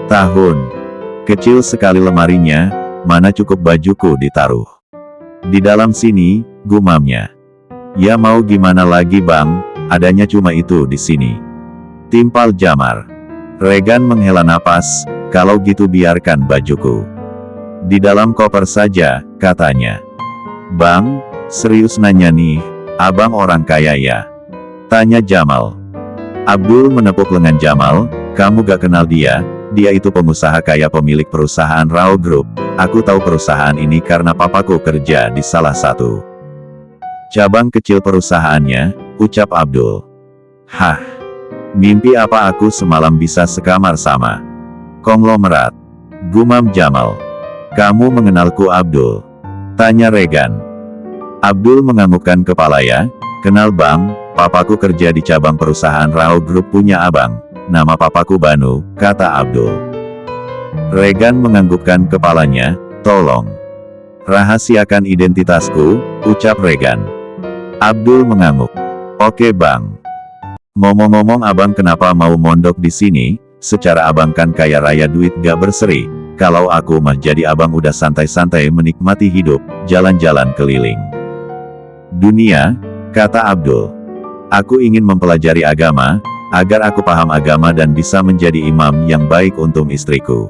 tahun. Kecil sekali lemarinya, mana cukup bajuku ditaruh di dalam sini, gumamnya. Ya mau gimana lagi bang, adanya cuma itu di sini, timpal Jamar. Regan menghela napas, kalau gitu biarkan bajuku di dalam koper saja, katanya. Bang, serius nanya nih, abang orang kaya ya? Tanya Jamal. Abdul menepuk lengan Jamal, kamu gak kenal dia, dia itu pengusaha kaya pemilik perusahaan Rao Group. Aku tahu perusahaan ini karena papaku kerja di salah satu cabang kecil perusahaannya, ucap Abdul. Hah? Mimpi apa aku semalam bisa sekamar sama konglomerat? Gumam Jamal. Kamu mengenalku Abdul? Tanya Regan. Abdul menganggukkan kepala ya, kenal bang, papaku kerja di cabang perusahaan Rao Group punya abang, nama papaku Banu, kata Abdul. Regan menganggukkan kepalanya, tolong rahasiakan identitasku, ucap Regan. Abdul mengangguk. Oke bang. Ngomong-ngomong abang kenapa mau mondok di sini? Secara abang kan kaya raya duit gak berseri. Kalau aku mah jadi abang udah santai-santai menikmati hidup, jalan-jalan keliling dunia, kata Abdul. Aku ingin mempelajari agama, agar aku paham agama dan bisa menjadi imam yang baik untuk istriku.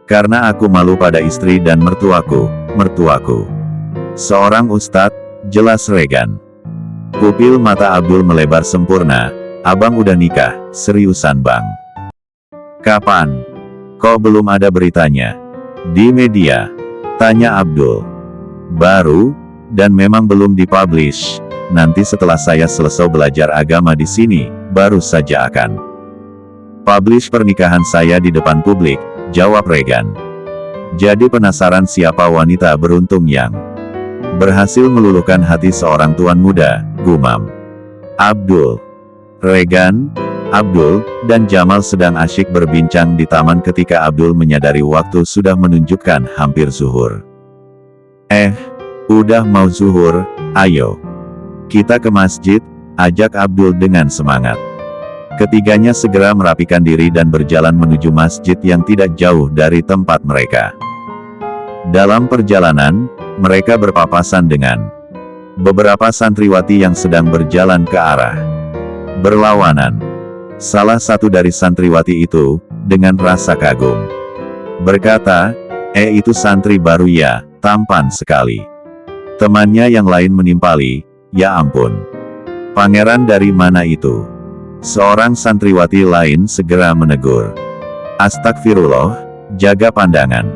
Karena aku malu pada istri dan mertuaku. Seorang ustadz, jelas Regan. Pupil mata Abdul melebar sempurna. Abang udah nikah, seriusan bang? Kapan? Kok belum ada beritanya? Di media? Tanya Abdul. Baru, dan memang belum dipublish. Nanti setelah saya selesai belajar agama di sini, baru saja akan publish pernikahan saya di depan publik, jawab Regan. Jadi penasaran siapa wanita beruntung yang berhasil meluluhkan hati seorang tuan muda, gumam Abdul. Regan, Abdul, dan Jamal sedang asyik berbincang di taman ketika Abdul menyadari waktu sudah menunjukkan hampir zuhur. Udah mau zuhur, ayo. Kita ke masjid, ajak Abdul dengan semangat. Ketiganya segera merapikan diri dan berjalan menuju masjid yang tidak jauh dari tempat mereka. Dalam perjalanan, mereka berpapasan dengan beberapa santriwati yang sedang berjalan ke arah berlawanan. Salah satu dari santriwati itu, dengan rasa kagum, berkata, itu santri baru ya, tampan sekali. Temannya yang lain menimpali, ya ampun. Pangeran dari mana itu? Seorang santriwati lain segera menegur. Astagfirullah, jaga pandangan.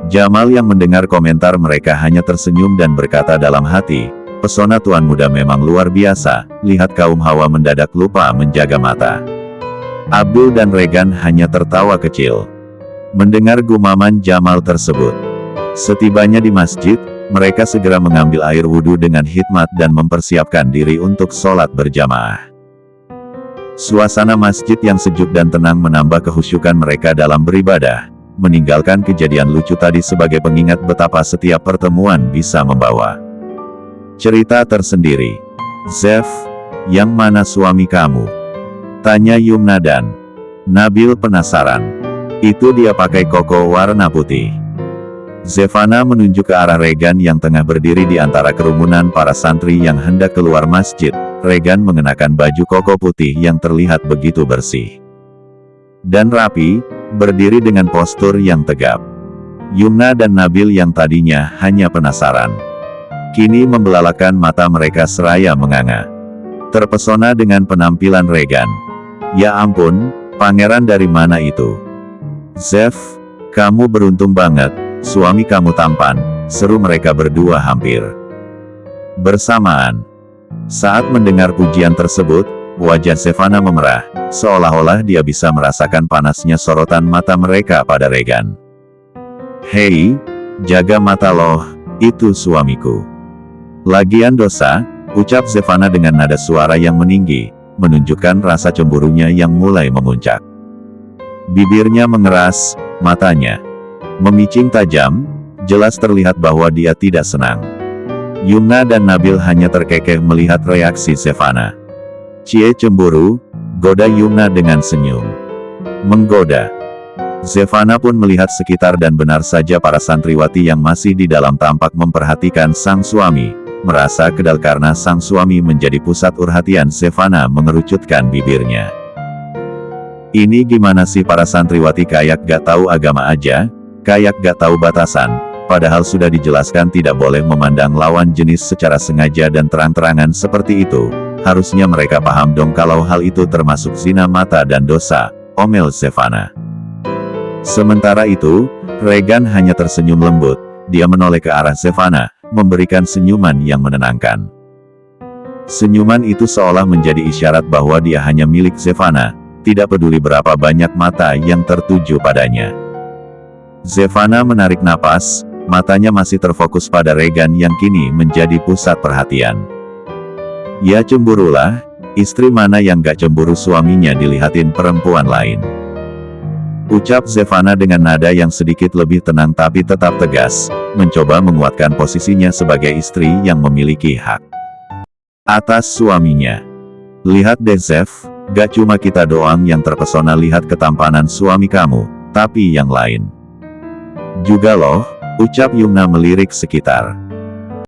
Jamal yang mendengar komentar mereka hanya tersenyum dan berkata dalam hati, pesona tuan muda memang luar biasa, lihat kaum hawa mendadak lupa menjaga mata. Abdul dan Regan hanya tertawa kecil mendengar gumaman Jamal tersebut. Setibanya di masjid, mereka segera mengambil air wudhu dengan hikmat dan mempersiapkan diri untuk sholat berjamaah. Suasana masjid yang sejuk dan tenang menambah kehusyukan mereka dalam beribadah, meninggalkan kejadian lucu tadi sebagai pengingat betapa setiap pertemuan bisa membawa cerita tersendiri. Zef, yang mana suami kamu? Tanya Yumna dan Nabil penasaran. Itu dia pakai koko warna putih. Zefana menunjuk ke arah Regan yang tengah berdiri di antara kerumunan para santri yang hendak keluar masjid. Regan mengenakan baju koko putih yang terlihat begitu bersih dan rapi, berdiri dengan postur yang tegap. Yumna dan Nabil yang tadinya hanya penasaran, kini membelalakan mata mereka seraya menganga, terpesona dengan penampilan Regan. Ya ampun, pangeran dari mana itu? Zef, kamu beruntung banget, suami kamu tampan, seru mereka berdua hampir bersamaan. Saat mendengar pujian tersebut, wajah Zefana memerah, seolah-olah dia bisa merasakan panasnya sorotan mata mereka pada Regan. Hei, jaga mata loh, itu suamiku. Lagian dosa, ucap Zefana dengan nada suara yang meninggi, menunjukkan rasa cemburunya yang mulai memuncak. Bibirnya mengeras, matanya memicing tajam, jelas terlihat bahwa dia tidak senang. Yumna dan Nabil hanya terkekeh melihat reaksi Zefana. Cie cemburu, goda Yumna dengan senyum menggoda. Zefana pun melihat sekitar dan benar saja para santriwati yang masih di dalam tampak memperhatikan sang suami, merasa kedal karena sang suami menjadi pusat perhatian. Zefana mengerucutkan bibirnya. Ini gimana sih para santriwati kayak gak tahu agama aja, kayak gak tahu batasan, padahal sudah dijelaskan tidak boleh memandang lawan jenis secara sengaja dan terang-terangan seperti itu. Harusnya mereka paham dong kalau hal itu termasuk zina mata dan dosa, omel Zefana. Sementara itu, Regan hanya tersenyum lembut, dia menoleh ke arah Zefana, memberikan senyuman yang menenangkan. Senyuman itu seolah menjadi isyarat bahwa dia hanya milik Zefana, tidak peduli berapa banyak mata yang tertuju padanya. Zefana menarik napas, matanya masih terfokus pada Regan yang kini menjadi pusat perhatian. Ya cemburulah, istri mana yang gak cemburu suaminya dilihatin perempuan lain. Ucap Zefana dengan nada yang sedikit lebih tenang tapi tetap tegas, mencoba menguatkan posisinya sebagai istri yang memiliki hak atas suaminya. Lihat deh Zef, gak cuma kita doang yang terpesona lihat ketampanan suami kamu, tapi yang lain juga loh, ucap Yumna melirik sekitar.